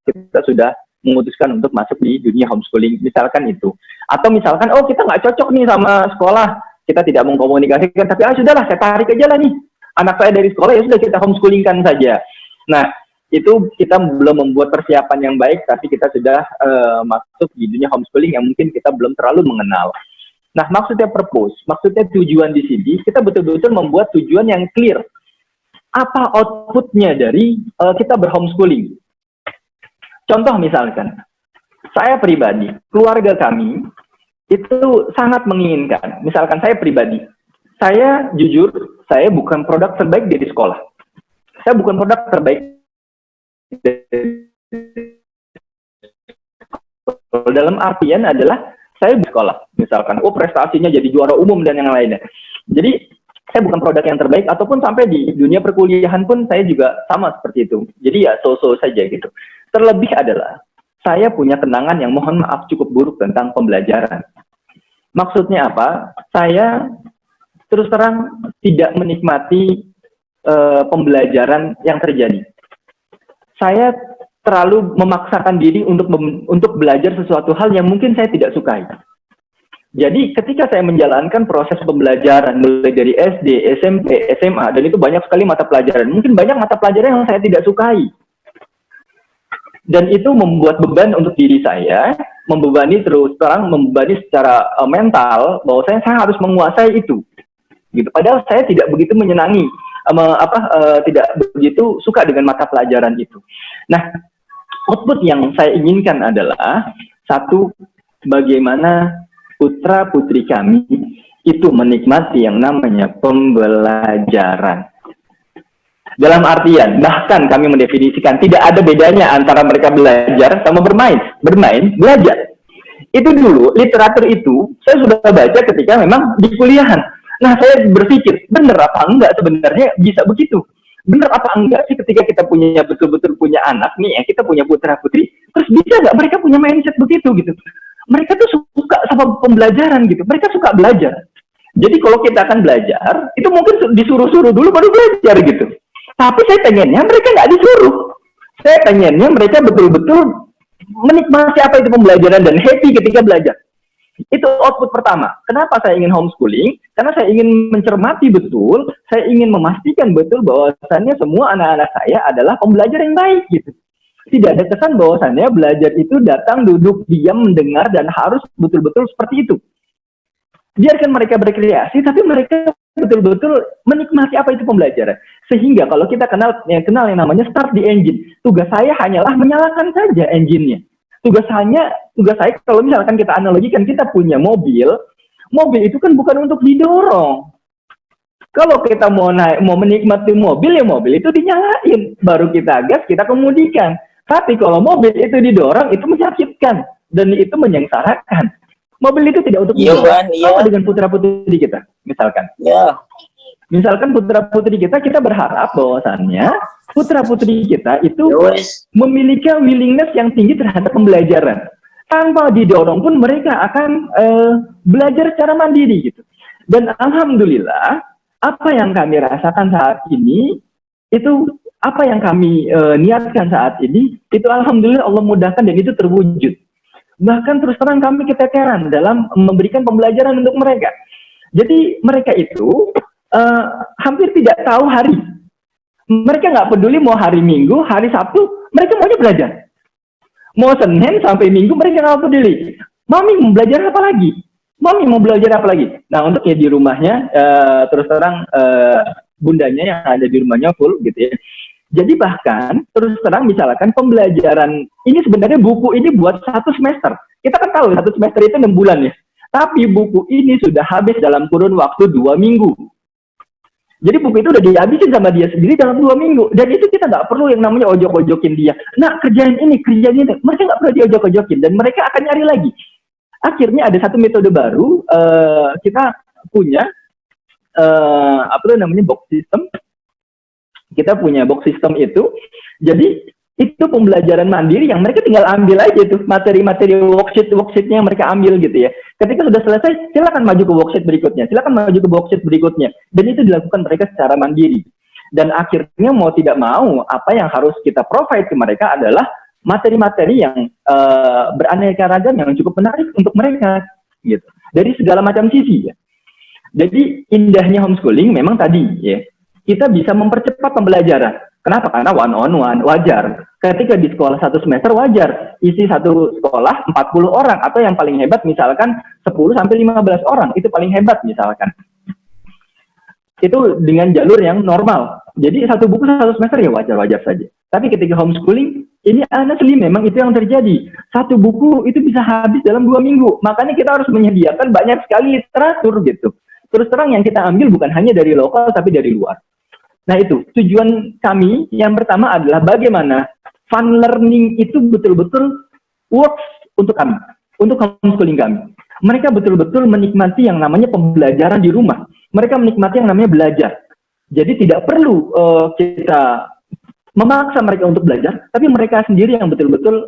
kita sudah memutuskan untuk masuk di dunia homeschooling, misalkan itu. Atau misalkan, oh kita nggak cocok nih sama sekolah, kita tidak mengkomunikasikan, tapi sudahlah saya tarik aja lah nih, anak saya dari sekolah, ya sudah kita homeschoolingkan saja. Nah, itu kita belum membuat persiapan yang baik, tapi kita sudah masuk di dunia homeschooling yang mungkin kita belum terlalu mengenal. Nah, maksudnya purpose, maksudnya tujuan di sini, kita betul-betul membuat tujuan yang clear. Apa outputnya dari kita berhomeschooling? Contoh misalkan, saya pribadi, keluarga kami itu sangat menginginkan. Misalkan saya pribadi, saya jujur, saya bukan produk terbaik dari sekolah. Saya bukan produk terbaik dari dalam artian adalah saya di sekolah. Misalkan, oh prestasinya jadi juara umum dan yang lainnya. Jadi saya bukan produk yang terbaik, ataupun sampai di dunia perkuliahan pun saya juga sama seperti itu. Jadi ya so-so saja gitu. Terlebih adalah saya punya kenangan yang mohon maaf cukup buruk tentang pembelajaran. Maksudnya apa? Saya terus terang tidak menikmati pembelajaran yang terjadi. Saya terlalu memaksakan diri untuk belajar sesuatu hal yang mungkin saya tidak sukai. Jadi ketika saya menjalankan proses pembelajaran mulai dari SD, SMP, SMA, dan itu banyak sekali mata pelajaran. Mungkin banyak mata pelajaran yang saya tidak sukai. Dan itu membuat beban untuk diri saya, membebani secara mental bahwa saya harus menguasai itu. Gitu. Padahal saya tidak begitu menyenangi, tidak begitu suka dengan mata pelajaran itu. Nah, output yang saya inginkan adalah satu, bagaimana putra-putri kami itu menikmati yang namanya pembelajaran. Dalam artian, bahkan kami mendefinisikan tidak ada bedanya antara mereka belajar sama bermain. Bermain, belajar. Itu dulu, literatur itu saya sudah baca ketika memang di kuliahan. Nah, saya berpikir, benar apa enggak sebenarnya bisa begitu? Benar apa enggak sih ketika kita betul-betul punya anak nih, ya, kita punya putra-putri, terus bisa nggak mereka punya mindset begitu gitu? Mereka tuh suka sama pembelajaran gitu. Mereka suka belajar. Jadi kalau kita akan belajar, itu mungkin disuruh-suruh dulu baru belajar gitu. Tapi saya pengennya mereka nggak disuruh. Saya pengennya mereka betul-betul menikmati apa itu pembelajaran dan happy ketika belajar. Itu output pertama. Kenapa saya ingin homeschooling? Karena saya ingin mencermati betul, saya ingin memastikan betul bahwasannya semua anak-anak saya adalah pembelajar yang baik gitu. Tidak ada kesan bahwasannya belajar itu datang, duduk, diam, mendengar, dan harus betul-betul seperti itu. Biarkan mereka berkreasi, tapi mereka betul-betul menikmati apa itu pembelajaran. Sehingga kalau kita kenal yang namanya start the engine, tugas saya hanyalah menyalakan saja engine-nya. Tugas saya kalau misalkan kita analogikan, kita punya mobil itu kan bukan untuk didorong. Kalau kita mau menikmati mobil, ya mobil itu dinyalain, baru kita gas, kita kemudikan. Tapi kalau mobil itu didorong, itu menyakitkan dan itu menyengsarakan. Mobil itu tidak untuk didorong. Sama dengan putra-putri kita, misalkan. Misalkan putra-putri kita berharap bahwasannya putra-putri kita itu memiliki willingness yang tinggi terhadap pembelajaran. Tanpa didorong pun mereka akan belajar secara mandiri gitu. Dan alhamdulillah, apa yang kami rasakan saat ini, itu apa yang kami niatkan saat ini, itu alhamdulillah Allah mudahkan dan itu terwujud. Bahkan terus terang kami keteteran dalam memberikan pembelajaran untuk mereka. Jadi mereka itu hampir tidak tahu hari. Mereka nggak peduli mau hari Minggu, hari Sabtu, mereka maunya belajar. Mau Senin sampai Minggu mereka nggak peduli. Mami mau belajar apa lagi? Mami mau belajar apa lagi? Nah untuk ya di rumahnya terus terang bundanya yang ada di rumahnya full gitu ya. Jadi bahkan terus terang misalkan pembelajaran ini sebenarnya buku ini buat 1 semester. Kita kan tahu 1 semester itu 6 bulan ya. Tapi buku ini sudah habis dalam kurun waktu 2 minggu. Jadi buku itu udah dihabisin sama dia sendiri dalam 2 minggu. Dan itu kita nggak perlu yang namanya ojok-ojokin dia. Nah kerjain ini. Mereka nggak perlu diojok-ojokin. Dan mereka akan nyari lagi. Akhirnya ada satu metode baru. Kita punya box system. Kita punya box system itu, jadi itu pembelajaran mandiri yang mereka tinggal ambil aja tuh materi-materi worksheet-nya yang mereka ambil gitu ya. Ketika sudah selesai, silakan maju ke worksheet berikutnya, dan itu dilakukan mereka secara mandiri. Dan akhirnya mau tidak mau, apa yang harus kita provide ke mereka adalah materi-materi yang beraneka ragam yang cukup menarik untuk mereka gitu. Dari segala macam sisi ya. Jadi indahnya homeschooling memang tadi ya. Kita bisa mempercepat pembelajaran. Kenapa? Karena one on one, wajar. Ketika di sekolah 1 semester wajar. Isi satu sekolah 40 orang. Atau yang paling hebat misalkan 10-15 orang. Itu paling hebat misalkan. Itu dengan jalur yang normal. Jadi 1 buku 1 semester ya wajar-wajar saja. Tapi ketika homeschooling, ini honestly memang itu yang terjadi. 1 buku itu bisa habis dalam 2 minggu. Makanya kita harus menyediakan banyak sekali literatur gitu. Terus terang yang kita ambil bukan hanya dari lokal tapi dari luar. Nah itu, tujuan kami yang pertama adalah bagaimana fun learning itu betul-betul works untuk kami, untuk homeschooling kami. Mereka betul-betul menikmati yang namanya pembelajaran di rumah. Mereka menikmati yang namanya belajar. Jadi tidak perlu kita memaksa mereka untuk belajar, tapi mereka sendiri yang betul-betul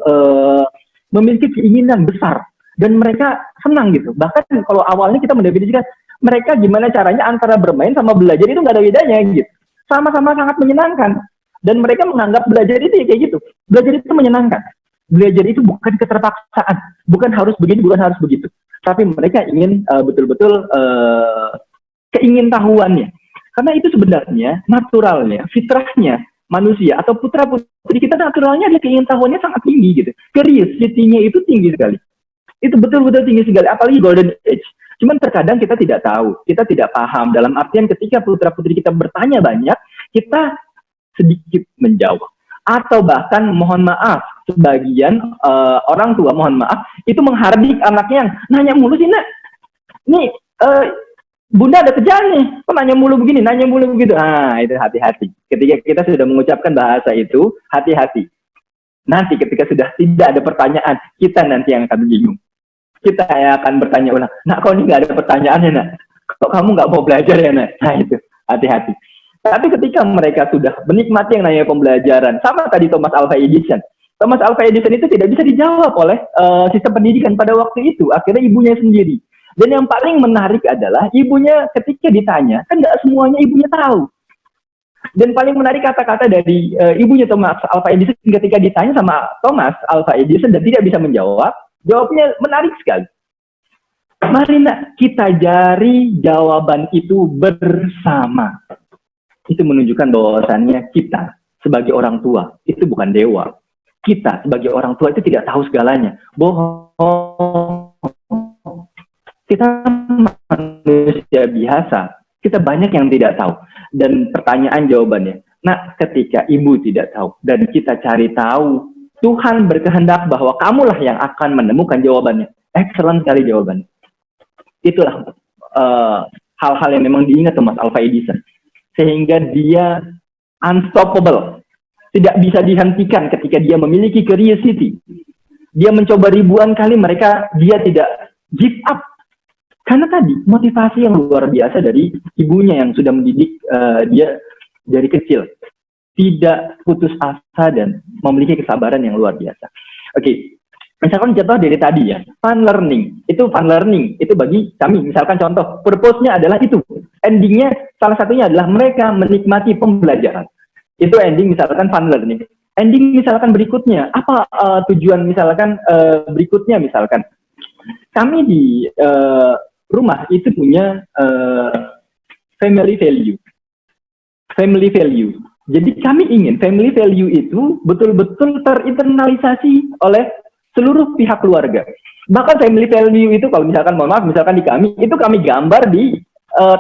memiliki keinginan besar. Dan mereka senang gitu. Bahkan kalau awalnya kita mendefinisikan mereka gimana caranya antara bermain sama belajar itu nggak ada bedanya gitu. Sama-sama sangat menyenangkan. Dan mereka menganggap belajar itu ya kayak gitu. Belajar itu menyenangkan. Belajar itu bukan keterpaksaan. Bukan harus begini, bukan harus begitu. Tapi mereka ingin betul-betul keingintahuannya. Karena itu sebenarnya naturalnya, fitrahnya manusia atau putra-putri kita naturalnya ada keingintahuannya sangat tinggi gitu. Curiosity-nya itu tinggi sekali. Itu betul-betul tinggi sekali. Apalagi golden age. Cuman terkadang kita tidak tahu, kita tidak paham. Dalam artian ketika putra-putri kita bertanya banyak, kita sedikit menjawab. Atau bahkan mohon maaf, sebagian orang tua mohon maaf, itu menghardik anaknya yang nanya mulu sih nak. Nih, bunda ada kerjaan nih, kok nanya mulu begini, nanya mulu begitu. Nah, itu hati-hati. Ketika kita sudah mengucapkan bahasa itu, hati-hati. Nanti ketika sudah tidak ada pertanyaan, kita nanti yang akan bingung. Kita akan bertanya ulang, nak kok ini nggak ada pertanyaannya nak? Kok kamu nggak mau belajar ya nak? Nah itu, hati-hati. Tapi ketika mereka sudah menikmati yang namanya pembelajaran, sama tadi Thomas Alva Edison. Thomas Alva Edison itu tidak bisa dijawab oleh sistem pendidikan pada waktu itu. Akhirnya ibunya sendiri. Dan yang paling menarik adalah ibunya ketika ditanya, kan nggak semuanya ibunya tahu. Dan paling menarik kata-kata dari ibunya Thomas Alva Edison ketika ditanya sama Thomas Alva Edison dan tidak bisa menjawab. Jawabnya menarik sekali. Mari nak kita cari jawaban itu bersama. Itu menunjukkan bahwasannya kita sebagai orang tua itu bukan dewa. Kita sebagai orang tua itu tidak tahu segalanya. Bohong. Kita manusia biasa. Kita banyak yang tidak tahu. Dan pertanyaan jawabannya. Nah, ketika ibu tidak tahu dan kita cari tahu, Tuhan berkehendak bahwa kamulah yang akan menemukan jawabannya. Excellent sekali jawabannya. Itulah hal-hal yang memang diingat Mas Alfa Edison, sehingga dia unstoppable, tidak bisa dihentikan ketika dia memiliki curiosity. Dia mencoba ribuan kali, dia tidak give up, karena tadi motivasi yang luar biasa dari ibunya yang sudah mendidik dia dari kecil, tidak putus asa dan memiliki kesabaran yang luar biasa. Oke. Misalkan contoh dari tadi ya, fun learning itu bagi kami, misalkan contoh, purpose-nya adalah itu, endingnya salah satunya adalah mereka menikmati pembelajaran, itu ending misalkan fun learning. Ending misalkan berikutnya, apa tujuan misalkan berikutnya, misalkan kami di rumah itu punya family value, jadi kami ingin family value itu betul-betul terinternalisasi oleh seluruh pihak keluarga. Bahkan family value itu kalau misalkan, mohon maaf, misalkan di kami, itu kami gambar di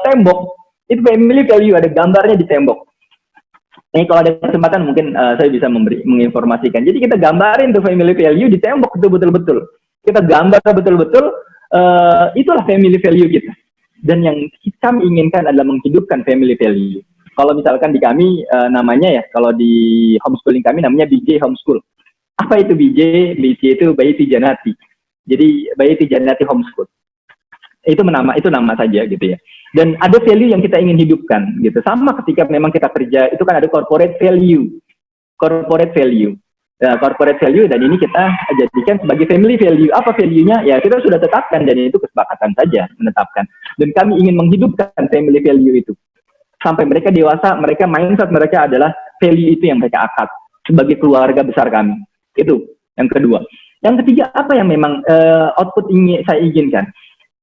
tembok. Itu family value, ada gambarnya di tembok. Ini kalau ada kesempatan mungkin saya bisa menginformasikan. Jadi kita gambarin tuh family value di tembok itu betul-betul. Kita gambar betul-betul, itulah family value kita. Dan yang kami inginkan adalah menghidupkan family value. Kalau misalkan di kami namanya ya, kalau di homeschooling kami namanya BJ Homeschool. Apa itu BJ? BJ itu Bayi Tijanati. Jadi Bayi Tijanati Homeschool. Itu nama saja gitu ya. Dan ada value yang kita ingin hidupkan gitu. Sama ketika memang kita kerja, itu kan ada corporate value. Corporate value. Nah, corporate value, dan ini kita jadikan sebagai family value. Apa value-nya? Ya kita sudah tetapkan, dan itu kesepakatan saja menetapkan. Dan kami ingin menghidupkan family value itu. Sampai mereka dewasa, mindset mereka adalah value itu yang mereka akad sebagai keluarga besar kami. Itu yang kedua. Yang ketiga, apa yang memang output saya inginkan?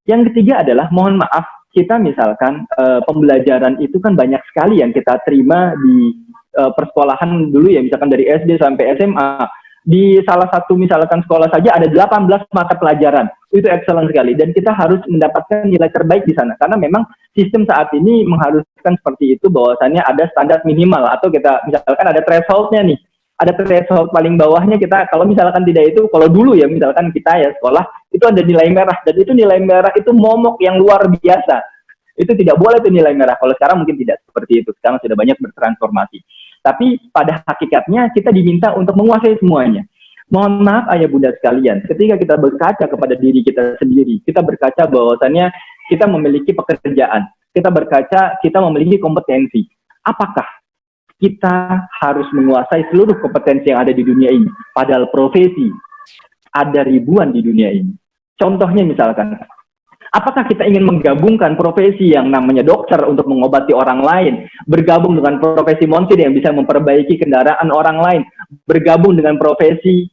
Yang ketiga adalah, mohon maaf, kita misalkan pembelajaran itu kan banyak sekali yang kita terima di persekolahan dulu ya, misalkan dari SD sampai SMA. Di salah satu misalkan sekolah saja ada 18 mata pelajaran. Itu excellent sekali, dan kita harus mendapatkan nilai terbaik di sana, karena memang sistem saat ini mengharuskan seperti itu, bahwasannya ada standar minimal, atau kita misalkan ada threshold-nya nih. Ada threshold paling bawahnya kita, kalau misalkan tidak itu, kalau dulu ya misalkan kita ya sekolah, itu ada nilai merah, dan itu nilai merah itu momok yang luar biasa. Itu tidak boleh itu nilai merah. Kalau sekarang mungkin tidak seperti itu, sekarang sudah banyak bertransformasi. Tapi pada hakikatnya kita diminta untuk menguasai semuanya. Mohon maaf ayah bunda sekalian, ketika kita berkaca kepada diri kita sendiri, kita berkaca bahwasannya kita memiliki pekerjaan, kita berkaca kita memiliki kompetensi. Apakah kita harus menguasai seluruh kompetensi yang ada di dunia ini? Padahal profesi ada ribuan di dunia ini. Contohnya misalkan, apakah kita ingin menggabungkan profesi yang namanya dokter untuk mengobati orang lain, bergabung dengan profesi montir yang bisa memperbaiki kendaraan orang lain, bergabung dengan profesi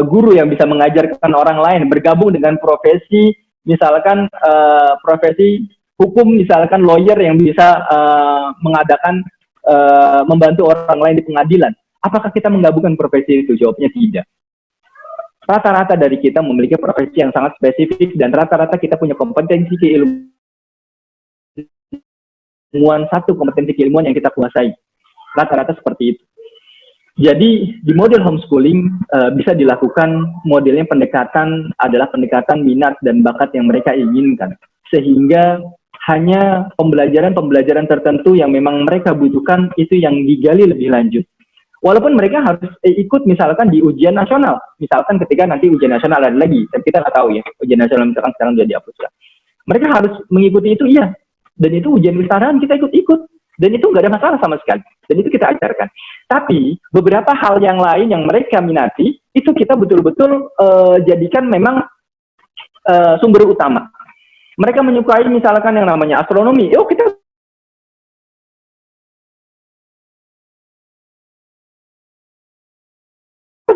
guru yang bisa mengajarkan orang lain, bergabung dengan profesi misalkan profesi hukum, misalkan lawyer yang bisa mengadakan membantu orang lain di pengadilan. Apakah kita menggabungkan profesi itu? Jawabnya tidak. Rata-rata dari kita memiliki profesi yang sangat spesifik, dan rata-rata kita punya kompetensi keilmuan, satu kompetensi keilmuan yang kita kuasai. Rata-rata seperti itu. Jadi di model homeschooling bisa dilakukan modelnya pendekatan adalah pendekatan minat dan bakat yang mereka inginkan. Sehingga hanya pembelajaran-pembelajaran tertentu yang memang mereka butuhkan itu yang digali lebih lanjut. Walaupun mereka harus ikut misalkan di ujian nasional, misalkan ketika nanti ujian nasional ada lagi, kita nggak tahu ya, ujian nasional misalkan sekarang sudah dihapus. Mereka harus mengikuti itu, iya. Dan itu ujian kesetaraan kita ikut-ikut, dan itu nggak ada masalah sama sekali. Dan itu kita ajarkan. Tapi beberapa hal yang lain yang mereka minati, itu kita betul-betul jadikan memang sumber utama. Mereka menyukai misalkan yang namanya astronomi. Yuk kita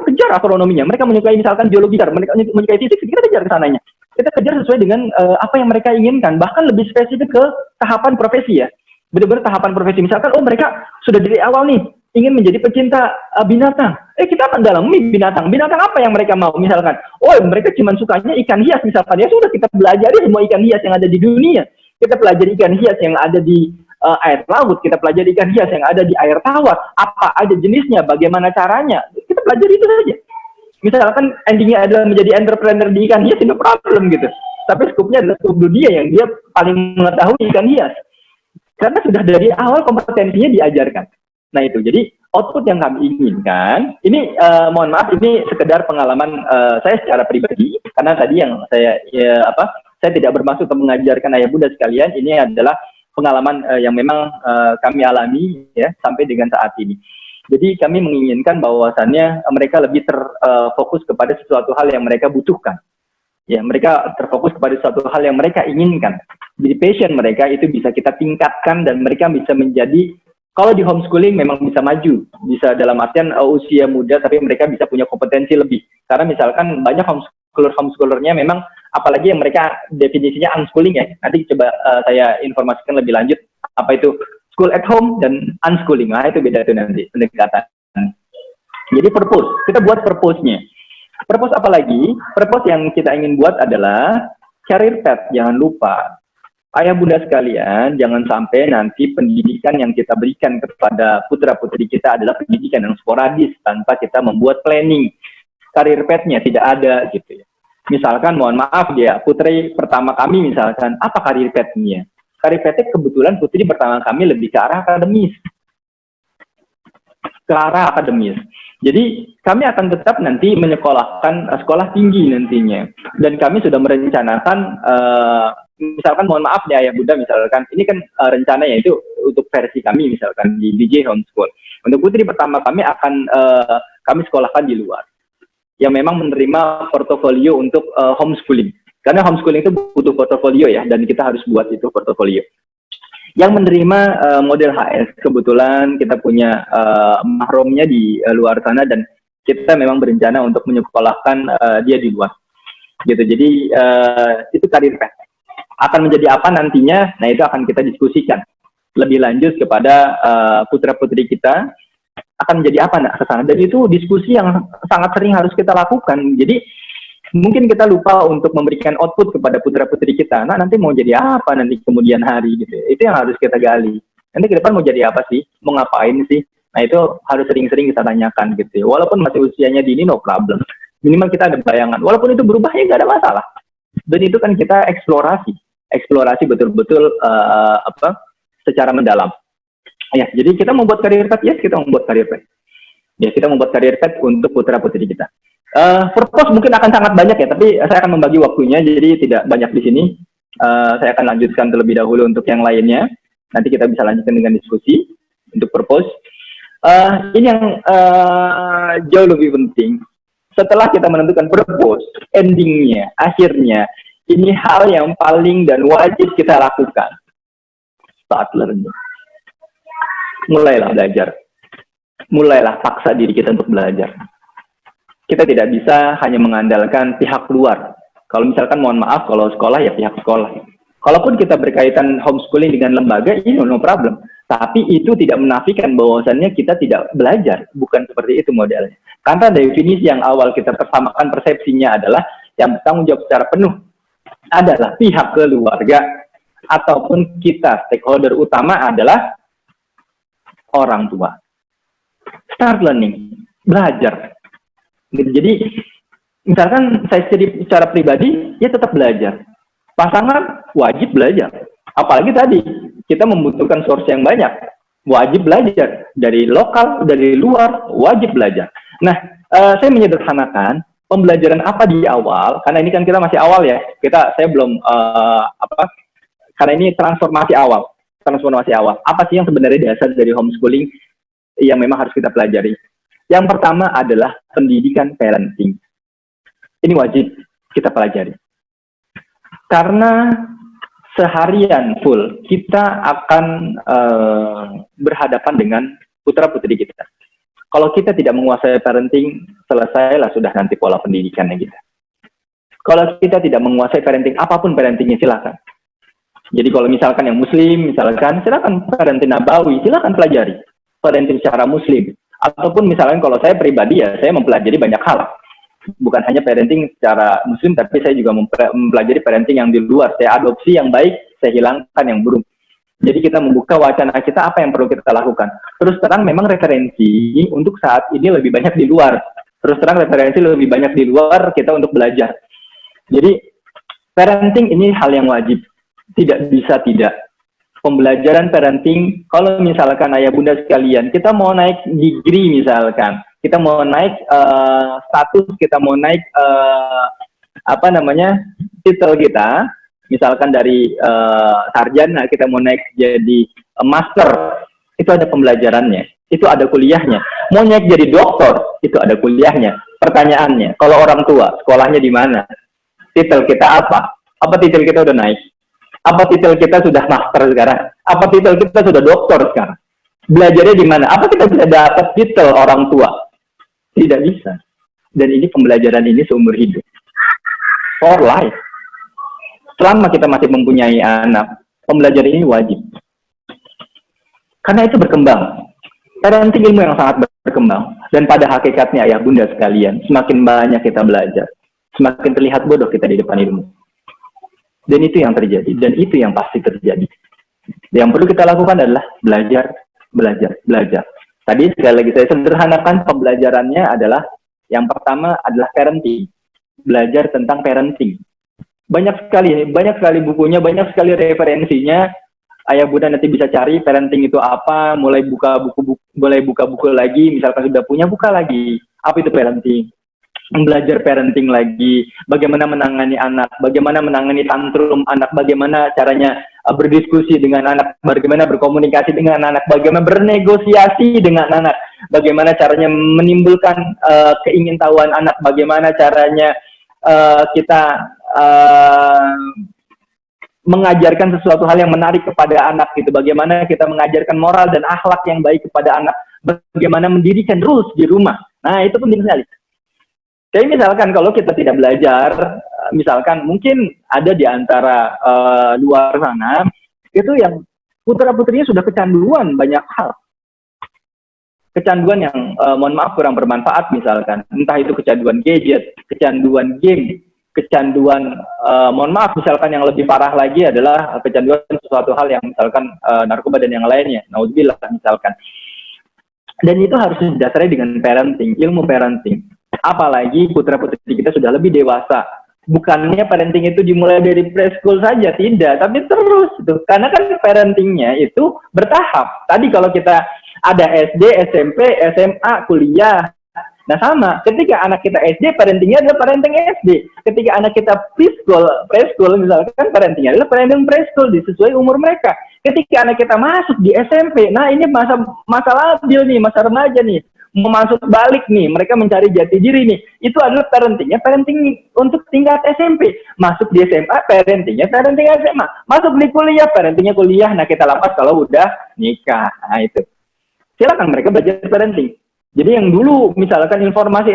kejar astronominya. Mereka menyukai misalkan geologi, mereka menyukai fisik, kita kejar ke sananya. kita kejar sesuai dengan apa yang mereka inginkan, bahkan lebih spesifik ke tahapan profesi ya. Benar-benar tahapan profesi, misalkan mereka sudah dari awal nih ingin menjadi pecinta binatang. Kita akan dalami binatang apa yang mereka mau, misalkan mereka cuma sukanya ikan hias misalkan, ya sudah kita pelajari semua ikan hias yang ada di dunia. Kita pelajari ikan hias yang ada di air laut, kita pelajari ikan hias yang ada di air tawar, apa aja jenisnya, bagaimana caranya, kita pelajari itu saja. Misalkan endingnya adalah menjadi entrepreneur di ikan hias, itu problem gitu. Tapi skupnya adalah skup dunia yang dia paling mengetahui ikan hias. Karena sudah dari awal kompetensinya diajarkan. Nah itu, jadi output yang kami inginkan, ini mohon maaf, ini sekedar pengalaman saya secara pribadi, karena tadi yang saya tidak bermaksud untuk mengajarkan ayah bunda sekalian, ini adalah pengalaman yang memang kami alami ya sampai dengan saat ini. Jadi kami menginginkan bahwasannya mereka lebih terfokus kepada sesuatu hal yang mereka butuhkan. Ya, mereka terfokus kepada sesuatu hal yang mereka inginkan. Jadi passion mereka itu bisa kita tingkatkan dan mereka bisa menjadi, kalau di homeschooling memang bisa maju, bisa dalam artian usia muda tapi mereka bisa punya kompetensi lebih. Karena misalkan banyak homeschoolernya memang, apalagi yang mereka definisinya unschooling ya. Nanti coba saya informasikan lebih lanjut apa itu school at home dan unschooling. Nah, itu beda tuh nanti pendekatan. Jadi purpose, kita buat purpose-nya. Purpose apa lagi? Purpose yang kita ingin buat adalah career path. Jangan lupa, ayah bunda sekalian, jangan sampai nanti pendidikan yang kita berikan kepada putra-putri kita adalah pendidikan yang sporadis tanpa kita membuat planning. Career path-nya tidak ada gitu ya. Misalkan, mohon maaf ya, putri pertama kami misalkan, apa career path-nya? Career path-nya kebetulan putri pertama kami lebih ke arah akademis. Jadi kami akan tetap nanti menyekolahkan sekolah tinggi nantinya. Dan kami sudah merencanakan, misalkan mohon maaf ya ayah bunda, misalkan ini kan rencananya itu untuk versi kami misalkan di DJ Homeschool. Untuk putri pertama kami akan kami sekolahkan di luar, yang memang menerima portofolio untuk homeschooling. Karena homeschooling itu butuh portofolio ya, dan kita harus buat itu portofolio. Yang menerima model HS, kebetulan kita punya mahromnya di luar sana, dan kita memang berencana untuk menyekolahkan dia di luar. Gitu. Jadi itu karir path. Akan menjadi apa nantinya? Nah, itu akan kita diskusikan lebih lanjut kepada putra-putri kita, akan menjadi apa nak ke sana. Dan itu diskusi yang sangat sering harus kita lakukan. Jadi mungkin kita lupa untuk memberikan output kepada putra-putri kita. Nah, nanti mau jadi apa nanti kemudian hari gitu. Itu yang harus kita gali. Nanti ke depan mau jadi apa sih? Mau ngapain sih? Nah, itu harus sering-sering kita tanyakan gitu. Walaupun masih usianya dini, no problem. Minimal kita ada bayangan. Walaupun itu berubah ya nggak ada masalah. Dan itu kan kita eksplorasi betul-betul secara mendalam. Ya, jadi kita membuat career path, yes, kita membuat career path. Ya, kita membuat career path untuk putra-putri kita. Purpose mungkin akan sangat banyak ya, tapi saya akan membagi waktunya, jadi tidak banyak di sini. Saya akan lanjutkan terlebih dahulu untuk yang lainnya. Nanti kita bisa lanjutkan dengan diskusi untuk purpose. Ini yang jauh lebih penting. Setelah kita menentukan purpose, endingnya, akhirnya, ini hal yang paling dan wajib kita lakukan. Start learning. Mulailah belajar. Mulailah paksa diri kita untuk belajar. Kita tidak bisa hanya mengandalkan pihak luar. Kalau misalkan mohon maaf, kalau sekolah ya pihak sekolah. Kalaupun kita berkaitan homeschooling dengan lembaga, ini no problem. Tapi itu tidak menafikan bahwasannya kita tidak belajar. Bukan seperti itu modelnya. Karena definisi yang awal kita persamakan persepsinya adalah yang bertanggung jawab secara penuh adalah pihak keluarga, ataupun kita stakeholder utama adalah orang tua. Start learning, belajar. Jadi misalkan saya secara pribadi ya tetap belajar, pasangan wajib belajar, apalagi tadi kita membutuhkan source yang banyak, wajib belajar dari lokal, dari luar, wajib belajar. Nah, saya menyederhanakan pembelajaran apa di awal, karena ini kan kita masih awal ya, saya belum karena ini transformasi awal. Apa sih yang sebenarnya dasar dari homeschooling yang memang harus kita pelajari? Yang pertama adalah pendidikan parenting. Ini wajib kita pelajari. Karena seharian full kita akan berhadapan dengan putra-putri kita. Kalau kita tidak menguasai parenting, selesailah sudah nanti pola pendidikannya kita. Kalau kita tidak menguasai parenting, apapun parentingnya silakan. Jadi kalau misalkan yang muslim, misalkan silakan parenting nabawi, silakan pelajari parenting secara muslim. Ataupun misalkan kalau saya pribadi ya, saya mempelajari banyak hal. Bukan hanya parenting secara muslim, tapi saya juga mempelajari parenting yang di luar. Saya adopsi yang baik, saya hilangkan yang buruk. Jadi kita membuka wacana kita apa yang perlu kita lakukan. Terus terang memang referensi untuk saat ini lebih banyak di luar. Terus terang referensi lebih banyak di luar kita untuk belajar. Jadi parenting ini hal yang wajib. Tidak bisa tidak. Pembelajaran parenting, kalau misalkan ayah bunda sekalian, kita mau naik degree misalkan, kita mau naik status, kita mau naik titel kita, misalkan dari sarjana, kita mau naik jadi master, itu ada pembelajarannya, itu ada kuliahnya. Mau naik jadi dokter, itu ada kuliahnya. Pertanyaannya, kalau orang tua, sekolahnya di mana? Titel kita apa? Apa titel kita udah naik? Apa titel kita sudah master sekarang? Apa titel kita sudah dokter sekarang? Belajarnya di mana? Apa kita bisa dapat titel orang tua? Tidak bisa. Dan ini pembelajaran ini seumur hidup. For life. Selama kita masih mempunyai anak, pembelajaran ini wajib. Karena itu berkembang. Parenting ilmu yang sangat berkembang. Dan pada hakikatnya ayah bunda sekalian, semakin banyak kita belajar, semakin terlihat bodoh kita di depan ilmu. Dan itu yang terjadi, dan itu yang pasti terjadi. Yang perlu kita lakukan adalah belajar, belajar, belajar. Tadi sekali lagi saya sederhanakan pembelajarannya adalah, yang pertama adalah parenting. Belajar tentang parenting. Banyak sekali bukunya, banyak sekali referensinya. Ayah bunda nanti bisa cari parenting itu apa, mulai buka buku lagi, misalkan sudah punya, buka lagi. Apa itu parenting? Belajar parenting lagi, bagaimana menangani anak, bagaimana menangani tantrum anak, bagaimana caranya berdiskusi dengan anak, bagaimana berkomunikasi dengan anak, bagaimana bernegosiasi dengan anak, bagaimana caranya menimbulkan keingintahuan anak, bagaimana caranya kita mengajarkan sesuatu hal yang menarik kepada anak, gitu, bagaimana kita mengajarkan moral dan akhlak yang baik kepada anak, bagaimana mendirikan rules di rumah. Nah, itu penting sekali. Jadi misalkan kalau kita tidak belajar, misalkan mungkin ada di antara luar sana, itu yang putra-putrinya sudah kecanduan banyak hal. Kecanduan yang mohon maaf kurang bermanfaat misalkan. Entah itu kecanduan gadget, kecanduan game, kecanduan, mohon maaf misalkan yang lebih parah lagi adalah kecanduan sesuatu hal yang misalkan narkoba dan yang lainnya. Naudzubillah misalkan. Dan itu harus didasari dengan parenting, ilmu parenting. Apalagi putra-putri kita sudah lebih dewasa. Bukannya parenting itu dimulai dari preschool saja, tidak, tapi terus tuh. Karena kan parentingnya itu bertahap. Tadi kalau kita ada SD, SMP, SMA, kuliah. Nah sama, ketika anak kita SD, parentingnya adalah parenting SD. Ketika anak kita preschool misalkan, parentingnya adalah parenting preschool, disesuai umur mereka. Ketika anak kita masuk di SMP, nah ini masa labil nih, masa remaja nih. Mau masuk balik nih, mereka mencari jati diri nih, itu adalah parenting untuk tingkat SMP. Masuk di SMA, parenting SMA. Masuk di kuliah, parentingnya kuliah. Nah kita lepas kalau udah nikah. Nah itu, silakan mereka belajar parenting. Jadi yang dulu misalkan informasi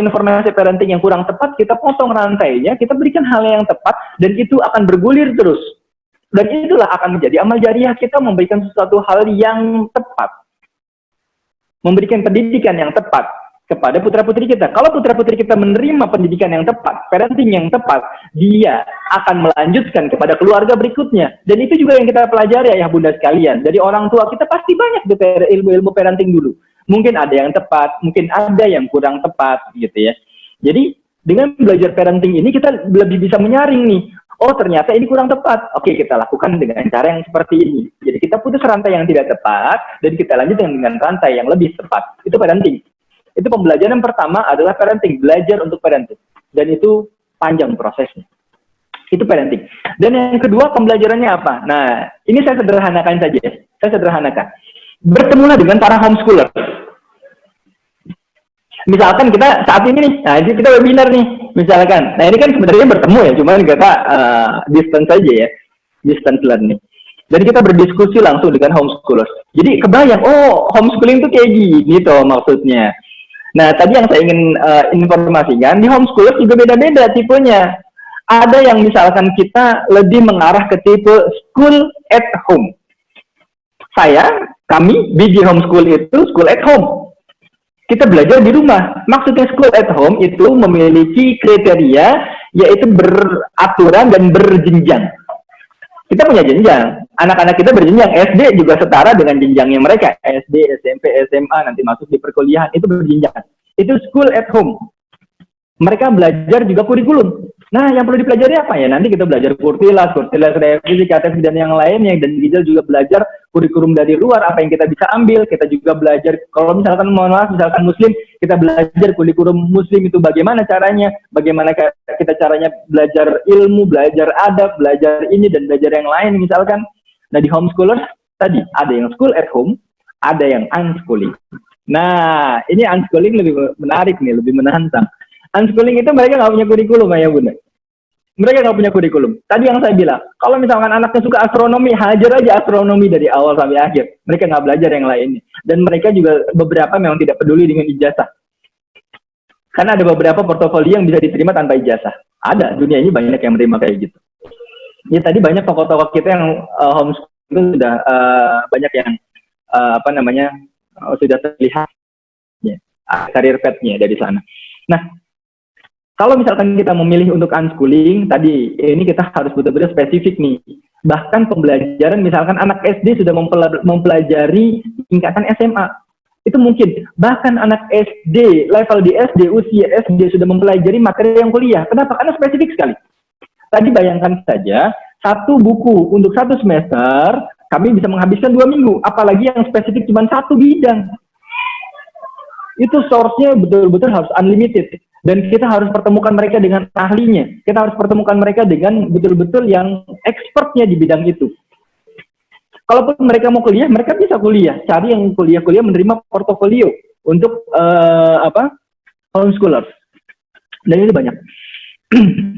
parenting yang kurang tepat, kita potong rantainya, kita berikan hal yang tepat, dan itu akan bergulir terus. Dan itulah akan menjadi amal jariah kita, memberikan sesuatu hal yang tepat. Memberikan pendidikan yang tepat kepada putra-putri kita. Kalau putra-putri kita menerima pendidikan yang tepat, parenting yang tepat, dia akan melanjutkan kepada keluarga berikutnya. Dan itu juga yang kita pelajari ayah bunda sekalian. Jadi orang tua kita pasti banyak ilmu-ilmu parenting dulu. Mungkin ada yang tepat, mungkin ada yang kurang tepat, gitu ya. Jadi dengan belajar parenting ini kita lebih bisa menyaring nih. Oh ternyata ini kurang tepat. Oke, kita lakukan dengan cara yang seperti ini. Jadi kita putus rantai yang tidak tepat dan kita lanjutkan dengan rantai yang lebih tepat. Itu parenting. Itu pembelajaran pertama adalah parenting, belajar untuk parenting. Dan itu panjang prosesnya. Itu parenting. Dan yang kedua pembelajarannya apa? Nah, ini saya sederhanakan saja. Saya sederhanakan. Bertemulah dengan para homeschooler. Misalkan kita saat ini nih, nah ini kita webinar nih, misalkan. Nah ini kan sebenarnya bertemu ya, cuman kita distance saja ya, distance learning. Dan kita berdiskusi langsung dengan homeschoolers. Jadi kebayang, oh homeschooling itu kayak gini toh maksudnya. Nah tadi yang saya ingin informasikan, di homeschoolers juga beda-beda tipenya. Ada yang misalkan kita lebih mengarah ke tipe school at home. Kami, BG Homeschool itu school at home. Kita belajar di rumah. Maksudnya school at home itu memiliki kriteria, yaitu beraturan dan berjenjang. Kita punya jenjang. Anak-anak kita berjenjang. SD juga setara dengan jenjangnya mereka. SD, SMP, SMA, nanti masuk di perkuliahan. Itu berjenjang. Itu school at home. Mereka belajar juga kurikulum. Nah, yang perlu dipelajari apa ya? Nanti kita belajar kurtilas, revisi, KTP, dan yang lainnya. Dan Gijal juga belajar kurikulum dari luar, apa yang kita bisa ambil. Kita juga belajar, kalau misalkan, mohon maaf, misalkan muslim, kita belajar kurikulum muslim itu bagaimana caranya, bagaimana kita caranya belajar ilmu, belajar adab, belajar ini, dan belajar yang lain misalkan. Nah, di homeschoolers, tadi ada yang school at home, ada yang unschooling. Nah, ini unschooling lebih menarik nih, lebih menantang. Unschooling itu mereka nggak punya kurikulum, ayah bunda. Mereka nggak punya kurikulum. Tadi yang saya bilang, kalau misalkan anaknya suka astronomi, hajar aja astronomi dari awal sampai akhir. Mereka nggak belajar yang lainnya. Dan mereka juga beberapa memang tidak peduli dengan ijazah. Karena ada beberapa portofolio yang bisa diterima tanpa ijazah. Ada, dunia ini banyak yang menerima kayak gitu. Ya tadi banyak tokoh-tokoh kita yang homeschool itu sudah banyak yang sudah terlihat ya, karir path-nya dari sana. Nah, kalau misalkan kita memilih untuk unschooling, tadi ini kita harus betul-betul spesifik nih. Bahkan pembelajaran, misalkan anak SD sudah mempelajari tingkatan SMA. Itu mungkin. Bahkan anak SD, level di SD, usia SD sudah mempelajari materi yang kuliah. Kenapa? Karena spesifik sekali. Tadi bayangkan saja, satu buku untuk satu semester, kami bisa menghabiskan 2 minggu. Apalagi yang spesifik cuma satu bidang. Itu source-nya betul-betul harus unlimited. Dan kita harus pertemukan mereka dengan ahlinya. Kita harus pertemukan mereka dengan betul-betul yang expertnya di bidang itu. Kalaupun mereka mau kuliah, mereka bisa kuliah. Cari yang kuliah-kuliah menerima portofolio untuk homeschoolers. Dan itu banyak.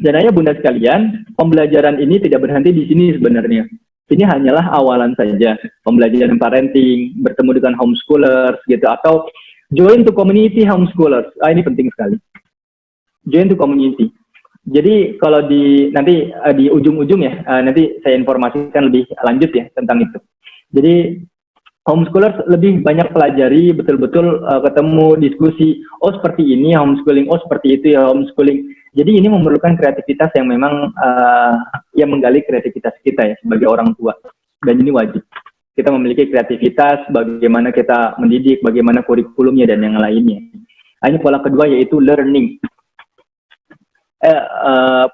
Dan ayah bunda sekalian, pembelajaran ini tidak berhenti di sini sebenarnya. Ini hanyalah awalan saja. Pembelajaran parenting, bertemu dengan homeschoolers gitu, atau join to community homeschoolers. Ini penting sekali. Join to community. Jadi kalau nanti di ujung-ujung ya, nanti saya informasikan lebih lanjut ya tentang itu. Jadi homeschoolers lebih banyak pelajari, betul-betul ketemu, diskusi, oh seperti ini homeschooling, oh seperti itu ya homeschooling. Jadi ini memerlukan kreativitas yang memang yang menggali kreativitas kita ya sebagai orang tua. Dan ini wajib. Kita memiliki kreativitas, bagaimana kita mendidik, bagaimana kurikulumnya dan yang lainnya. Ini pola kedua yaitu learning.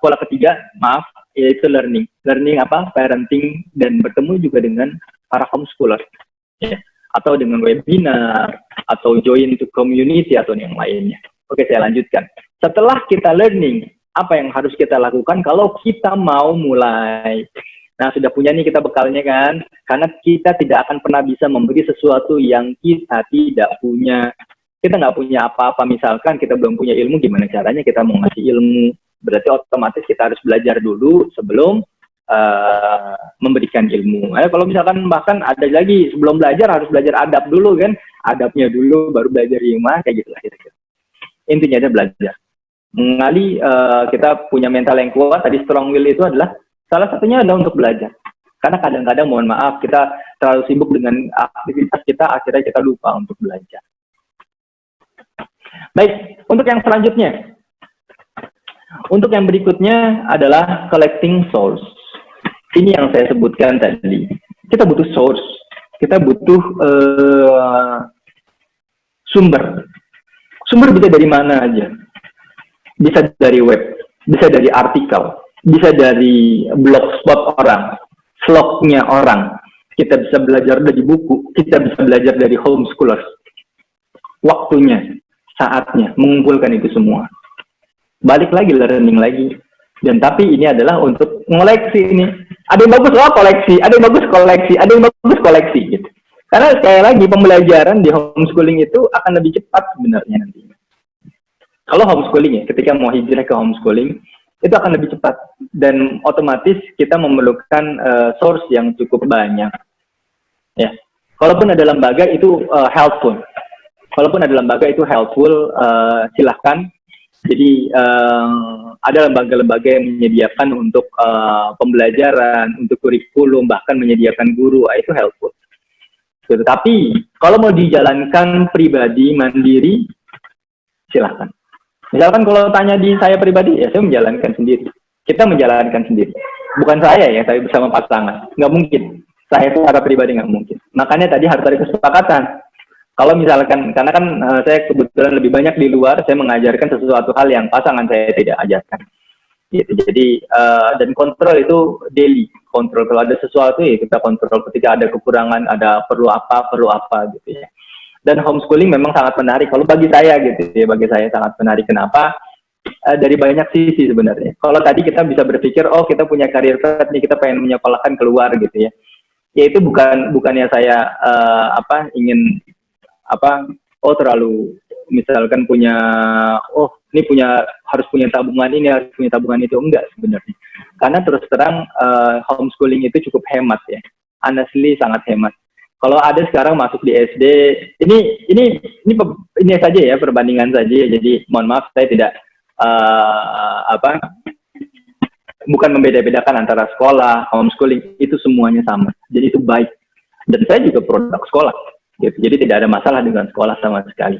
Pola ketiga, maaf, yaitu learning. Learning apa? Parenting dan bertemu juga dengan para homeschooler, ya. Atau dengan webinar, atau join to community atau yang lainnya. Oke, saya lanjutkan. Setelah kita learning, apa yang harus kita lakukan kalau kita mau mulai? Nah, sudah punya nih kita bekalnya kan? Karena kita tidak akan pernah bisa memberi sesuatu yang kita tidak punya. Kita nggak punya apa-apa, misalkan kita belum punya ilmu, gimana caranya kita mau ngasih ilmu? Berarti otomatis kita harus belajar dulu sebelum memberikan ilmu. Kalau misalkan bahkan ada lagi, sebelum belajar harus belajar adab dulu kan? Adabnya dulu, baru belajar ilmu, kayak gitu lah kira-kira. Intinya ada belajar. Mengali kita punya mental yang kuat, tadi strong will itu adalah salah satunya adalah untuk belajar. Karena kadang-kadang mohon maaf, kita terlalu sibuk dengan aktivitas kita, akhirnya kita lupa untuk belajar. Baik, untuk yang selanjutnya. Untuk yang berikutnya adalah collecting source. Ini yang saya sebutkan tadi. Kita butuh source. Kita butuh sumber. Sumber bisa dari mana aja. Bisa dari web, bisa dari artikel, bisa dari blogspot orang, vlognya orang. Kita bisa belajar dari buku, kita bisa belajar dari homeschoolers. Waktunya, saatnya, mengumpulkan itu semua. Balik lagi, learning lagi. Dan tapi ini adalah untuk ngoleksi ini. Ada yang bagus, koleksi. Ada yang bagus, koleksi. Ada yang bagus, koleksi. Gitu. Karena sekali lagi, pembelajaran di homeschooling itu akan lebih cepat sebenarnya nantinya. Kalau homeschooling ya, ketika mau hijrah ke homeschooling, itu akan lebih cepat. Dan otomatis kita memerlukan source yang cukup banyak. Ya. Kalaupun ada lembaga itu helpful. Kalaupun ada lembaga itu helpful, silahkan. Jadi ada lembaga-lembaga yang menyediakan untuk pembelajaran, untuk kurikulum, bahkan menyediakan guru, itu helpful. Tapi kalau mau dijalankan pribadi, mandiri, silahkan. Misalkan kalau tanya di saya pribadi, ya saya menjalankan sendiri. Kita menjalankan sendiri. Bukan saya ya, saya bersama pasangan. Nggak mungkin. Saya secara pribadi nggak mungkin. Makanya tadi harus ada kesepakatan. Kalau misalkan, karena kan saya kebetulan lebih banyak di luar, saya mengajarkan sesuatu hal yang pasangan saya tidak ajarkan. Gitu. Jadi, dan kontrol itu daily. Kontrol kalau ada sesuatu ya kita kontrol. Ketika ada kekurangan, ada perlu apa gitu ya. Dan homeschooling memang sangat menarik. Kalau bagi saya gitu ya, bagi saya sangat menarik. Kenapa? Dari banyak sisi sebenarnya. Kalau tadi kita bisa berpikir, oh kita punya karir path nih, kita pengen menyekolahkan keluar gitu ya. Ya itu bukannya saya ingin oh terlalu misalkan punya, oh ini harus punya tabungan ini, harus punya tabungan itu, enggak sebenarnya. Karena terus terang homeschooling itu cukup hemat ya. Honestly sangat hemat. Kalau ada sekarang masuk di SD, ini saja ya, perbandingan saja ya. Jadi mohon maaf saya tidak bukan membeda-bedakan antara sekolah, homeschooling, itu semuanya sama. Jadi itu baik. Dan saya juga produk sekolah. Gitu. Jadi tidak ada masalah dengan sekolah sama sekali.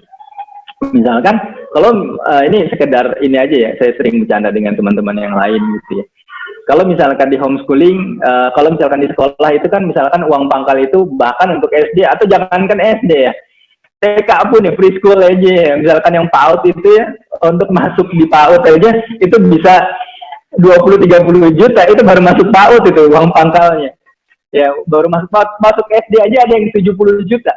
Misalkan kalau ini sekedar ini aja ya, saya sering bercanda dengan teman-teman yang lain gitu ya. Kalau misalkan di homeschooling, kalau misalkan di sekolah itu kan misalkan uang pangkal itu bahkan untuk SD atau jangankan SD ya, TK pun ya, preschool aja ya. Misalkan yang PAUD itu ya, untuk masuk di PAUD aja itu bisa 20-30 juta, itu baru masuk PAUD itu uang pangkalnya. Ya baru masuk SD aja ada yang 70 juta.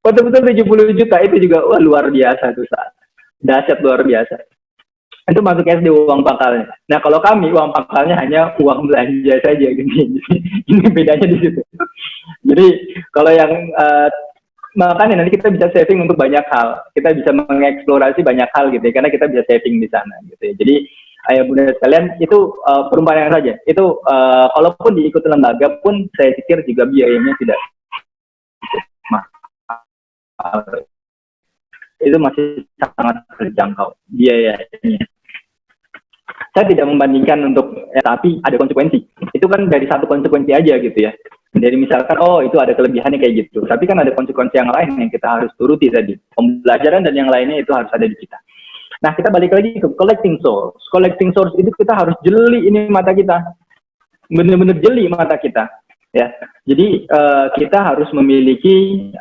Betul-betul 70 juta itu juga wah luar biasa tuh saat. Dahsyat luar biasa. Itu masuk SD uang pangkalnya. Nah kalau kami uang pangkalnya hanya uang belanja saja gini. Ini bedanya di situ. Jadi kalau yang makanya nanti kita bisa saving untuk banyak hal. Kita bisa mengeksplorasi banyak hal gitu ya, karena kita bisa saving di sana gitu ya. Jadi ayah bunda sekalian itu perumpamaan saja. Itu kalaupun diikuti lembaga pun saya pikir juga biayanya tidak mahal. Itu masih sangat terjangkau biayanya. Saya tidak membandingkan untuk tapi ada konsekuensi. Itu kan dari satu konsekuensi aja gitu ya. Jadi misalkan oh itu ada kelebihannya kayak gitu. Tapi kan ada konsekuensi yang lain yang kita harus turuti tadi. Pembelajaran dan yang lainnya itu harus ada di kita. Nah, kita balik lagi ke collecting source. Collecting source itu kita harus jeli ini mata kita. Benar-benar jeli mata kita, ya. Jadi kita harus memiliki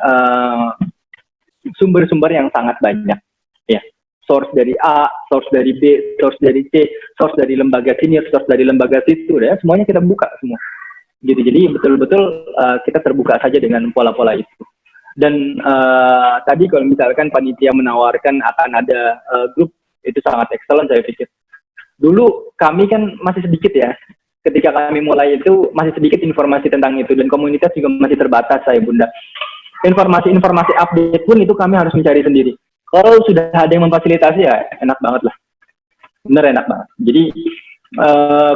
sumber-sumber yang sangat banyak, ya. Source dari A, source dari B, source dari C, source dari lembaga sini, source dari lembaga situ, ya. Semuanya kita buka semua. Jadi betul-betul kita terbuka saja dengan pola-pola itu. Dan tadi kalau misalkan panitia menawarkan akan ada grup, itu sangat excellent saya pikir. Dulu kami kan masih sedikit ya, ketika kami mulai itu masih sedikit informasi tentang itu, dan komunitas juga masih terbatas saya bunda. Informasi-informasi update pun itu kami harus mencari sendiri. Kalau sudah ada yang memfasilitasi ya enak banget lah, bener enak banget. Jadi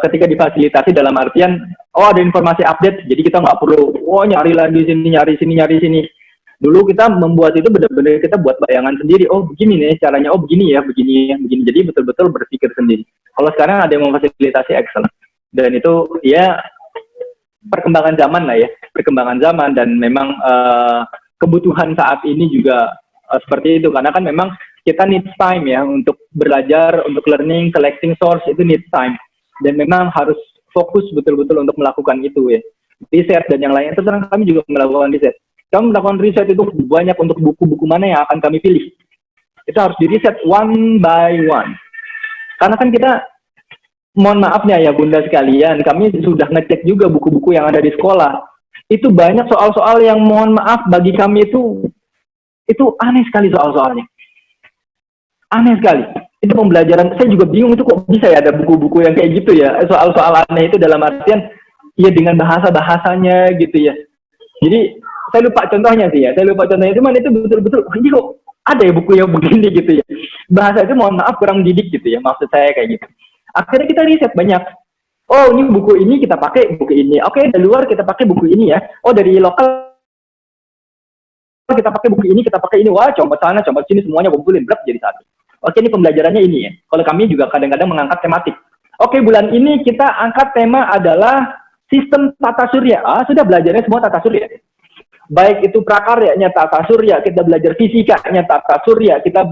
ketika difasilitasi dalam artian oh ada informasi update, jadi kita nggak perlu nyari lagi sini, nyari sini. Dulu kita membuat itu benar-benar kita buat bayangan sendiri, oh begini nih caranya, oh begini ya, begini. Jadi betul-betul berpikir sendiri. Kalau sekarang ada yang memfasilitasi excellent, dan itu ya perkembangan zaman lah ya, perkembangan zaman, dan memang kebutuhan saat ini juga seperti itu, karena kan memang kita need time ya untuk belajar, untuk learning, collecting source itu need time, dan memang harus fokus betul-betul untuk melakukan itu ya, riset dan yang lainnya. Terus kami juga melakukan riset. Kami melakukan riset itu banyak untuk buku-buku mana yang akan kami pilih. Itu harus di riset one by one. Karena kan kita, mohon maafnya ya bunda sekalian, kami sudah ngecek juga buku-buku yang ada di sekolah. Itu banyak soal-soal yang mohon maaf bagi kami itu aneh sekali soal-soalnya. Aneh sekali. Itu pembelajaran, saya juga bingung itu kok bisa ya ada buku-buku yang kayak gitu ya. Soal-soal aneh itu dalam artian, ya dengan bahasa-bahasanya gitu ya. Jadi, saya lupa contohnya sih ya. Cuman itu betul-betul, ini kok ada ya buku yang begini gitu ya. Bahasa itu mohon maaf kurang didik gitu ya, maksud saya kayak gitu. Akhirnya kita riset banyak. Oh ini buku ini kita pakai buku ini. Oke, dari luar kita pakai buku ini ya. Oh dari lokal kita pakai buku ini, kita pakai ini. Wah, coba sana, coba sini, semuanya kumpulin, blok jadi satu. Oke, ini pembelajarannya ini ya. Kalau kami juga kadang-kadang mengangkat tematik. Oke, bulan ini kita angkat tema adalah sistem tata surya. Sudah belajarnya semua tata surya. Baik itu prakaryanya tata surya, kita belajar fisikanya tata surya, kita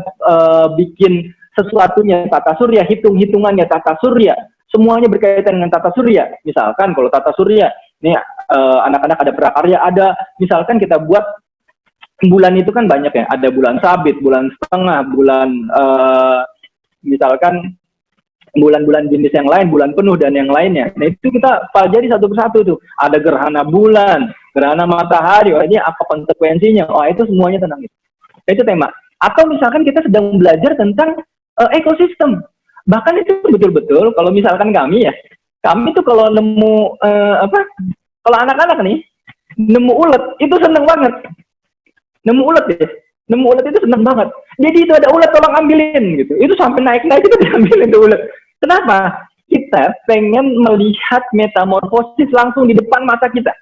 bikin sesuatunya tata surya, hitung-hitungannya tata surya. Semuanya berkaitan dengan tata surya. Misalkan kalau tata surya, ini anak-anak ada prakarya, ada misalkan kita buat bulan itu kan banyak ya, ada bulan sabit, bulan setengah, bulan misalkan bulan-bulan jenis yang lain, bulan penuh dan yang lainnya. Nah itu kita pelajari satu persatu tuh. Ada gerhana bulan, gerhana matahari. Ini apa konsekuensinya? Itu semuanya tentang itu. Itu tema. Atau misalkan kita sedang belajar tentang ekosistem. Bahkan itu betul-betul. Kalau misalkan kami tuh kalau nemu kalau anak-anak nih nemu ulet itu seneng banget. Nemu ulet itu seneng banget. Jadi itu ada ulet, tolong ambilin gitu. Itu sampai naik-naik itu diambilin tuh ulet. Kenapa? Kita pengen melihat metamorfosis langsung di depan mata kita.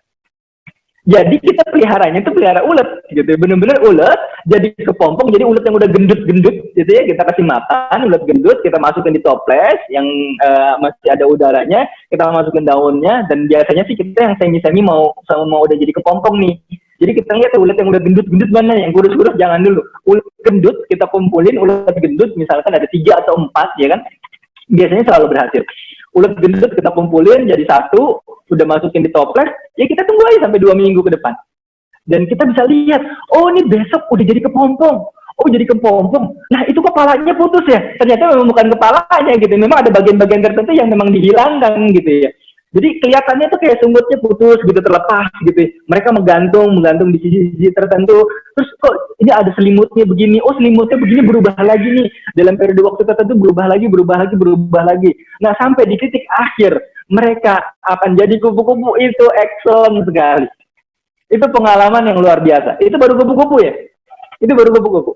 Jadi kita peliharanya itu pelihara ulet gitu. Bener-bener ulet jadi kepompong, jadi ulet yang udah gendut-gendut gitu ya. Kita kasih makan ulet gendut, kita masukin di toples yang masih ada udaranya, kita masukin daunnya, dan biasanya sih kita yang semi-semi mau udah jadi kepompong nih. Jadi kita lihat ulet yang udah gendut-gendut mana, yang kurus-kurus jangan dulu. Ulet gendut kita kumpulin, ulet gendut misalkan ada 3 atau 4 ya kan. Biasanya selalu berhasil. Ulet gendut kita kumpulin jadi satu, udah masukin di toples, ya kita tunggu aja sampai 2 minggu ke depan. Dan kita bisa lihat, ini besok udah jadi kepompong. Jadi kepompong. Nah itu kepalanya putus ya. Ternyata memang bukan kepalanya gitu. Memang ada bagian-bagian tertentu yang memang dihilangkan gitu ya. Jadi kelihatannya tuh kayak sunggutnya putus gitu, terlepas gitu. Mereka menggantung di sisi-sisi tertentu. Terus kok ini ada selimutnya begini, selimutnya begini berubah lagi nih. Dalam periode waktu tertentu berubah lagi. Nah sampai di titik akhir mereka akan jadi kupu-kupu. Itu excellent sekali. Itu pengalaman yang luar biasa. Itu baru kupu-kupu ya? Itu baru kupu-kupu.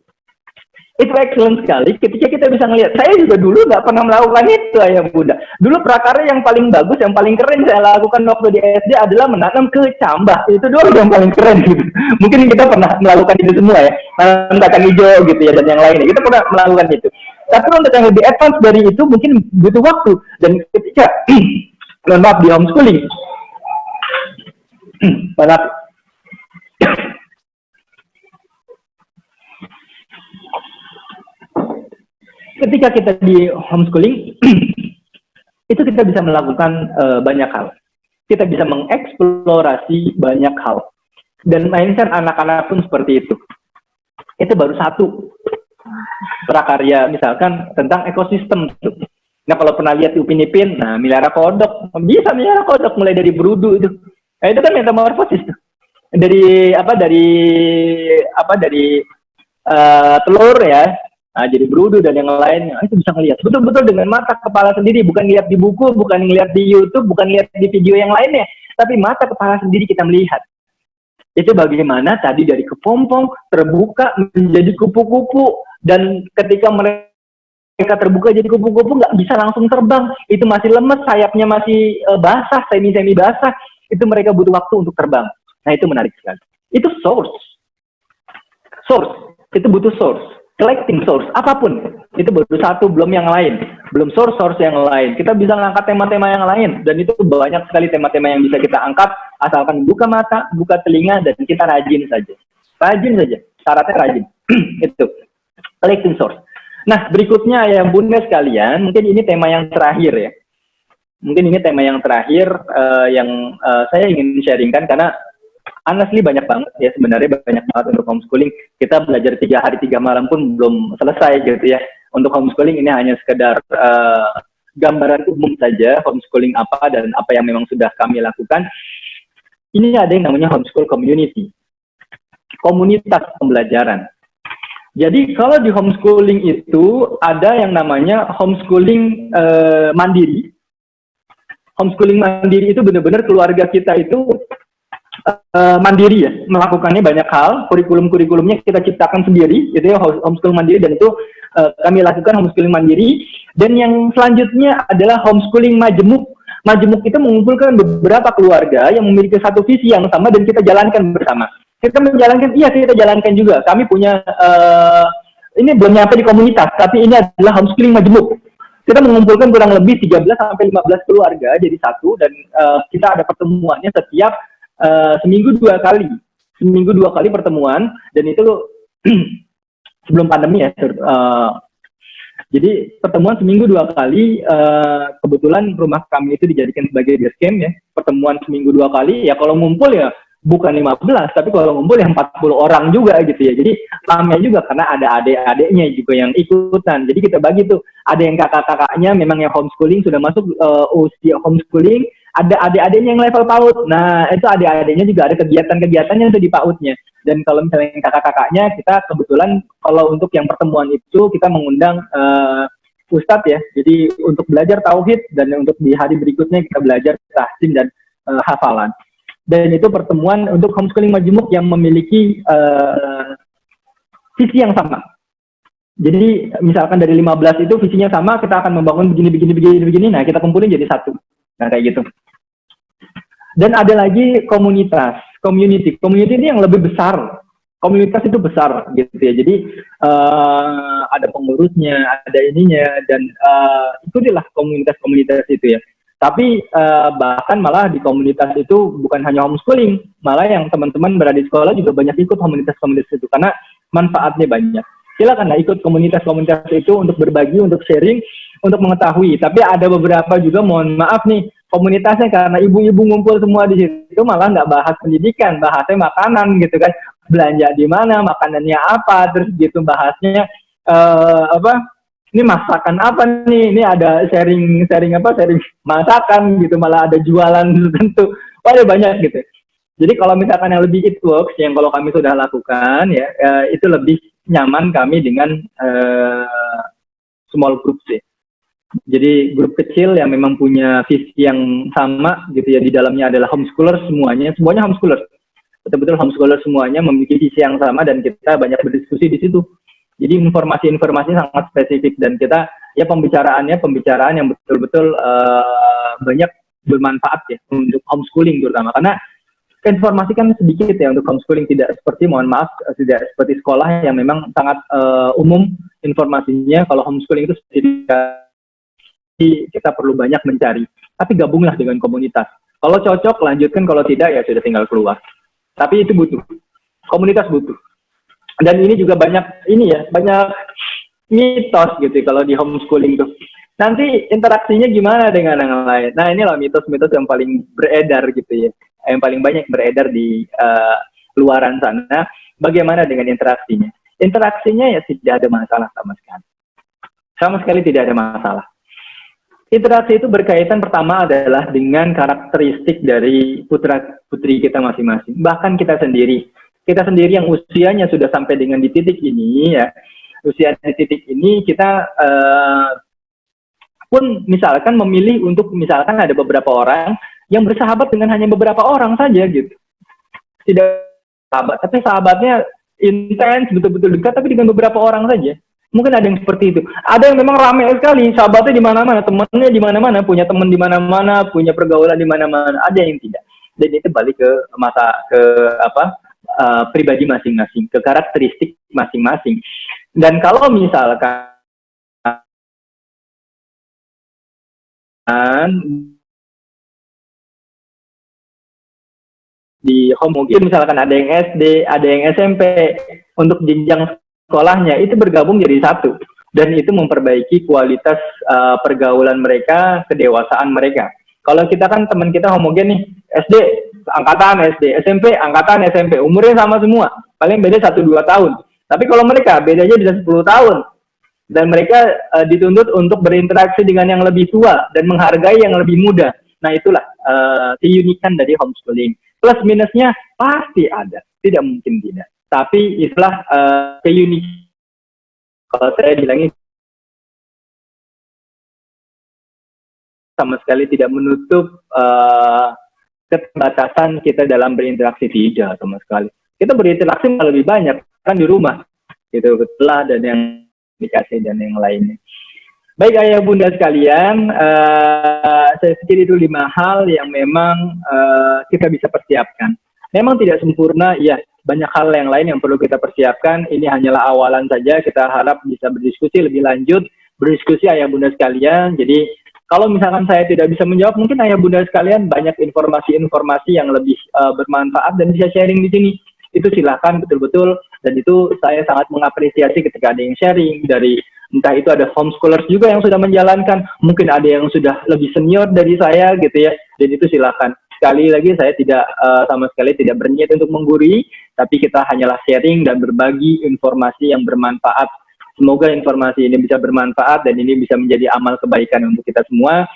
Itu excellent sekali ketika kita bisa ngelihat. Saya juga dulu nggak pernah melakukan itu, ayah bunda. Dulu prakarya yang paling bagus, yang paling keren saya lakukan waktu di SD adalah menanam kecambah. Itu doang yang paling keren gitu. Mungkin kita pernah melakukan itu semua ya. Menanam kacang hijau gitu ya, dan yang lainnya. Kita pernah melakukan itu. Tapi untuk yang lebih advance dari itu mungkin butuh waktu. Dan ketika, mohon maaf, di homeschooling. Maaf. Ketika kita di homeschooling, itu kita bisa melakukan banyak hal. Kita bisa mengeksplorasi banyak hal. Dan mindset anak-anak pun seperti itu. Itu baru satu prakarya, misalkan tentang ekosistem. Nah, kalau pernah lihat di Upin Ipin, melihara kodok. Bisa melihara kodok, mulai dari berudu itu. Nah, itu kan metamorfosis. Dari telur ya. Nah, jadi berudu dan yang lainnya, itu bisa ngelihat betul-betul dengan mata kepala sendiri, bukan lihat di buku, bukan lihat di YouTube, bukan lihat di video yang lainnya, tapi mata kepala sendiri kita melihat. Itu bagaimana tadi dari kepompong terbuka menjadi kupu-kupu, dan ketika mereka terbuka jadi kupu-kupu nggak bisa langsung terbang, itu masih lemes, sayapnya masih basah, semi-semi basah, itu mereka butuh waktu untuk terbang. Nah itu menarik sekali. Itu source, itu butuh source. Collecting source, apapun, itu baru satu, belum yang lain, belum source yang lain. Kita bisa ngangkat tema-tema yang lain, dan itu banyak sekali tema-tema yang bisa kita angkat, asalkan buka mata, buka telinga, dan kita rajin saja, syaratnya rajin. Itu, collecting source. Nah, berikutnya ya bunda sekalian, mungkin ini tema yang terakhir ya. Yang saya ingin sharingkan, karena honestly banyak banget ya, sebenarnya banyak banget untuk homeschooling. Kita belajar 3 hari 3 malam pun belum selesai gitu ya. Untuk homeschooling ini hanya sekedar gambaran umum saja, homeschooling apa dan apa yang memang sudah kami lakukan. Ini ada yang namanya homeschool community, komunitas pembelajaran. Jadi kalau di homeschooling itu ada yang namanya homeschooling mandiri. Homeschooling mandiri itu benar-benar keluarga kita itu mandiri ya, melakukannya banyak hal, kurikulum-kurikulumnya kita ciptakan sendiri, gitu ya, homeschool mandiri, dan itu kami lakukan homeschooling mandiri. Dan yang selanjutnya adalah homeschooling majemuk. Majemuk itu mengumpulkan beberapa keluarga yang memiliki satu visi yang sama dan kita jalankan bersama. Kita jalankan juga. Kami punya ini belum nyampe di komunitas, tapi ini adalah homeschooling majemuk. Kita mengumpulkan kurang lebih 13 sampai 15 keluarga jadi satu, dan kita ada pertemuannya setiap seminggu 2 kali. Seminggu 2 kali pertemuan, dan itu sebelum pandemi ya. Jadi pertemuan seminggu 2 kali, kebetulan rumah kami itu dijadikan sebagai base camp ya. Pertemuan seminggu 2 kali, ya kalau ngumpul ya bukan 15, tapi kalau ngumpul ya 40 orang juga gitu ya. Jadi ramai juga karena ada adik-adiknya juga yang ikutan. Jadi kita bagi tuh, ada yang kakak-kakaknya memang yang homeschooling, sudah masuk usia homeschooling, ada adik-adiknya yang level PAUD. Nah, itu adik-adiknya juga ada kegiatan-kegiatannya tuh di PAUDnya. Dan kalau misalnya yang kakak-kakaknya, kita kebetulan kalau untuk yang pertemuan itu kita mengundang ustadz ya. Jadi untuk belajar tauhid, dan untuk di hari berikutnya kita belajar tahsin dan hafalan. Dan itu pertemuan untuk homeschooling majemuk yang memiliki visi yang sama. Jadi misalkan dari 15 itu visinya sama, kita akan membangun begini. Nah, kita kumpulin jadi satu. Nah, kayak gitu. Dan ada lagi komunitas. Community ini yang lebih besar. Komunitas itu besar gitu ya. Jadi ada pengurusnya, ada ininya, dan ikutilah komunitas-komunitas itu ya. Tapi bahkan malah di komunitas itu bukan hanya homeschooling, malah yang teman-teman berada di sekolah juga banyak ikut komunitas-komunitas itu karena manfaatnya banyak. Silakan ikut komunitas-komunitas itu untuk berbagi, untuk sharing, untuk mengetahui. Tapi ada beberapa juga, mohon maaf nih, komunitasnya karena ibu-ibu ngumpul semua di situ malah nggak bahas pendidikan, bahasnya makanan gitu kan, belanja di mana, makanannya apa, terus gitu bahasnya ini masakan apa nih, ini ada sharing masakan gitu, malah ada jualan tertentu, ada banyak gitu. Jadi kalau misalkan yang lebih it works, yang kalau kami sudah lakukan ya, itu lebih nyaman kami dengan small group sih. Jadi grup kecil yang memang punya visi yang sama gitu ya, di dalamnya adalah homeschooler semuanya homeschooler. Betul-betul homeschooler semuanya memiliki visi yang sama, dan kita banyak berdiskusi di situ. Jadi informasi-informasi sangat spesifik, dan kita ya pembicaraan yang betul-betul banyak bermanfaat ya untuk homeschooling terutama, karena informasi kan sedikit ya untuk homeschooling, tidak seperti tidak seperti sekolah yang memang sangat umum informasinya. Kalau homeschooling itu tidak, kita perlu banyak mencari, tapi gabunglah dengan komunitas. Kalau cocok lanjutkan, kalau tidak ya sudah tinggal keluar. Tapi itu butuh, komunitas butuh. Dan ini juga banyak mitos gitu kalau di homeschooling tuh. Nanti interaksinya gimana dengan yang lain? Nah, inilah mitos-mitos yang paling beredar gitu ya, yang paling banyak beredar di luaran sana. Bagaimana dengan interaksinya? Interaksinya ya tidak ada masalah sama sekali tidak ada masalah. Interaksi itu berkaitan pertama adalah dengan karakteristik dari putra-putri kita masing-masing. Bahkan kita sendiri yang usianya sudah sampai dengan di titik ini ya, usia di titik ini kita pun misalkan memilih untuk, misalkan ada beberapa orang yang bersahabat dengan hanya beberapa orang saja gitu. Tidak sahabat, tapi sahabatnya intens, betul-betul dekat, tapi dengan beberapa orang saja. Mungkin ada yang seperti itu. Ada yang memang ramai sekali, sahabatnya di mana-mana, temannya di mana-mana, punya teman di mana-mana, punya pergaulan di mana-mana. Ada yang tidak. Dan itu balik ke pribadi masing-masing, ke karakteristik masing-masing. Dan kalau misalkan di homogen, misalkan ada yang SD, ada yang SMP, untuk jenjang sekolahnya itu bergabung jadi satu, dan itu memperbaiki kualitas pergaulan mereka, kedewasaan mereka. Kalau kita kan teman kita homogen nih, SD angkatan SD, SMP angkatan SMP, umurnya sama semua, paling beda 1-2 tahun. Tapi kalau mereka bedanya bisa 10 tahun, dan mereka dituntut untuk berinteraksi dengan yang lebih tua dan menghargai yang lebih muda. Nah, itulah keunikan dari homeschooling. Plus minusnya pasti ada, tidak mungkin tidak. Tapi itulah keunikan. Kalau saya bilangnya sama sekali tidak menutup keterbatasan kita dalam berinteraksi, tidak sama sekali. Kita berinteraksi lebih banyak kan di rumah, gitu, betulah, dan yang dikasih dan yang lainnya. Baik ayah bunda sekalian, saya pikir itu 5 hal yang memang kita bisa persiapkan. Memang tidak sempurna, ya, banyak hal yang lain yang perlu kita persiapkan. Ini hanyalah awalan saja. Kita harap bisa berdiskusi lebih lanjut, berdiskusi ayah bunda sekalian. Jadi kalau misalkan saya tidak bisa menjawab, mungkin ayah bunda sekalian banyak informasi-informasi yang lebih bermanfaat dan bisa sharing di sini. Itu silahkan betul-betul, dan itu saya sangat mengapresiasi ketika ada yang sharing dari, entah itu ada homeschoolers juga yang sudah menjalankan, mungkin ada yang sudah lebih senior dari saya gitu ya, dan itu silahkan. Sekali lagi saya tidak sama sekali tidak berniat untuk menggurui, tapi kita hanyalah sharing dan berbagi informasi yang bermanfaat. Semoga informasi ini bisa bermanfaat dan ini bisa menjadi amal kebaikan untuk kita semua.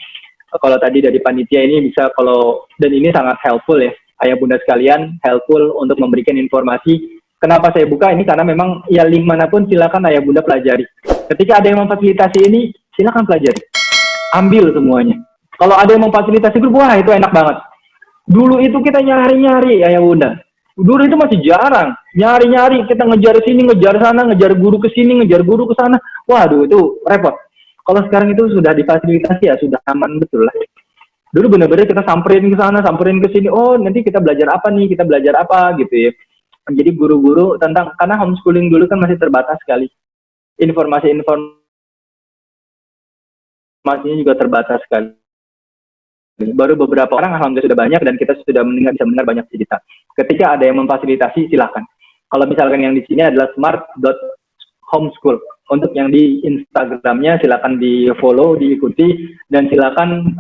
Kalau tadi dari panitia ini bisa, dan ini sangat helpful ya, ayah bunda sekalian, helpful untuk memberikan informasi. Kenapa saya buka ini? Karena memang ya link manapun silakan ayah bunda pelajari. Ketika ada yang memfasilitasi ini, silakan pelajari. Ambil semuanya. Kalau ada yang memfasilitasi grup, wah itu enak banget. Dulu itu kita nyari-nyari ayah bunda. Dulu itu masih jarang. Nyari-nyari, kita ngejar sini, ngejar sana, ngejar guru ke sini, ngejar guru ke sana. Waduh, itu repot. Kalau sekarang itu sudah difasilitasi ya, sudah aman betul lah. Dulu benar-benar kita samperin ke sana, samperin ke sini. Oh, nanti kita belajar apa nih? Kita belajar apa gitu ya. Jadi guru-guru karena homeschooling dulu kan masih terbatas sekali. Informasinya juga terbatas sekali. Baru beberapa orang alhamdulillah sudah banyak dan kita sudah bisa mendengar banyak cerita. Ketika ada yang memfasilitasi, silakan. Kalau misalkan yang di sini adalah smart.homeschool. Untuk yang di Instagramnya silakan di follow, diikuti, dan silakan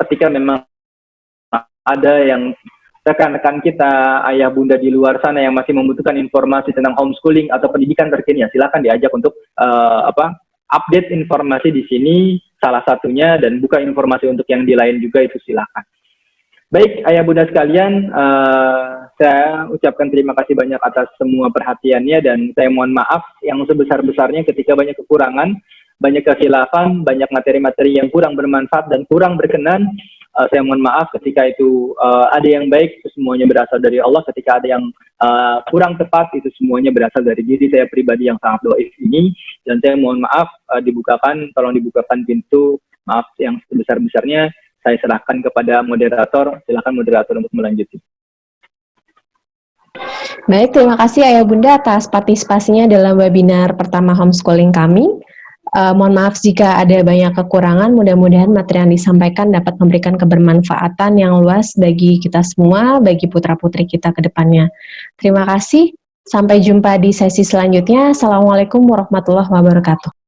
ketika memang ada yang rekan-rekan kita, ayah bunda di luar sana yang masih membutuhkan informasi tentang homeschooling atau pendidikan terkini, ya silakan diajak untuk update informasi di sini, salah satunya, dan buka informasi untuk yang di lain juga, itu silakan. Baik, ayah bunda sekalian, saya ucapkan terima kasih banyak atas semua perhatiannya, dan saya mohon maaf yang sebesar-besarnya ketika banyak kekurangan, banyak kekhilafan, banyak materi-materi yang kurang bermanfaat dan kurang berkenan. Saya mohon maaf ketika itu ada yang baik, itu semuanya berasal dari Allah. Ketika ada yang kurang tepat, itu semuanya berasal dari diri saya pribadi yang sangat doif ini. Dan saya mohon maaf, tolong dibukakan pintu maaf yang sebesar-besarnya. Saya serahkan kepada moderator. Silakan moderator untuk melanjuti. Baik, terima kasih ayah bunda atas partisipasinya dalam webinar pertama homeschooling kami. Mohon maaf jika ada banyak kekurangan, mudah-mudahan materi yang disampaikan dapat memberikan kebermanfaatan yang luas bagi kita semua, bagi putra-putri kita ke depannya. Terima kasih, sampai jumpa di sesi selanjutnya. Assalamualaikum warahmatullahi wabarakatuh.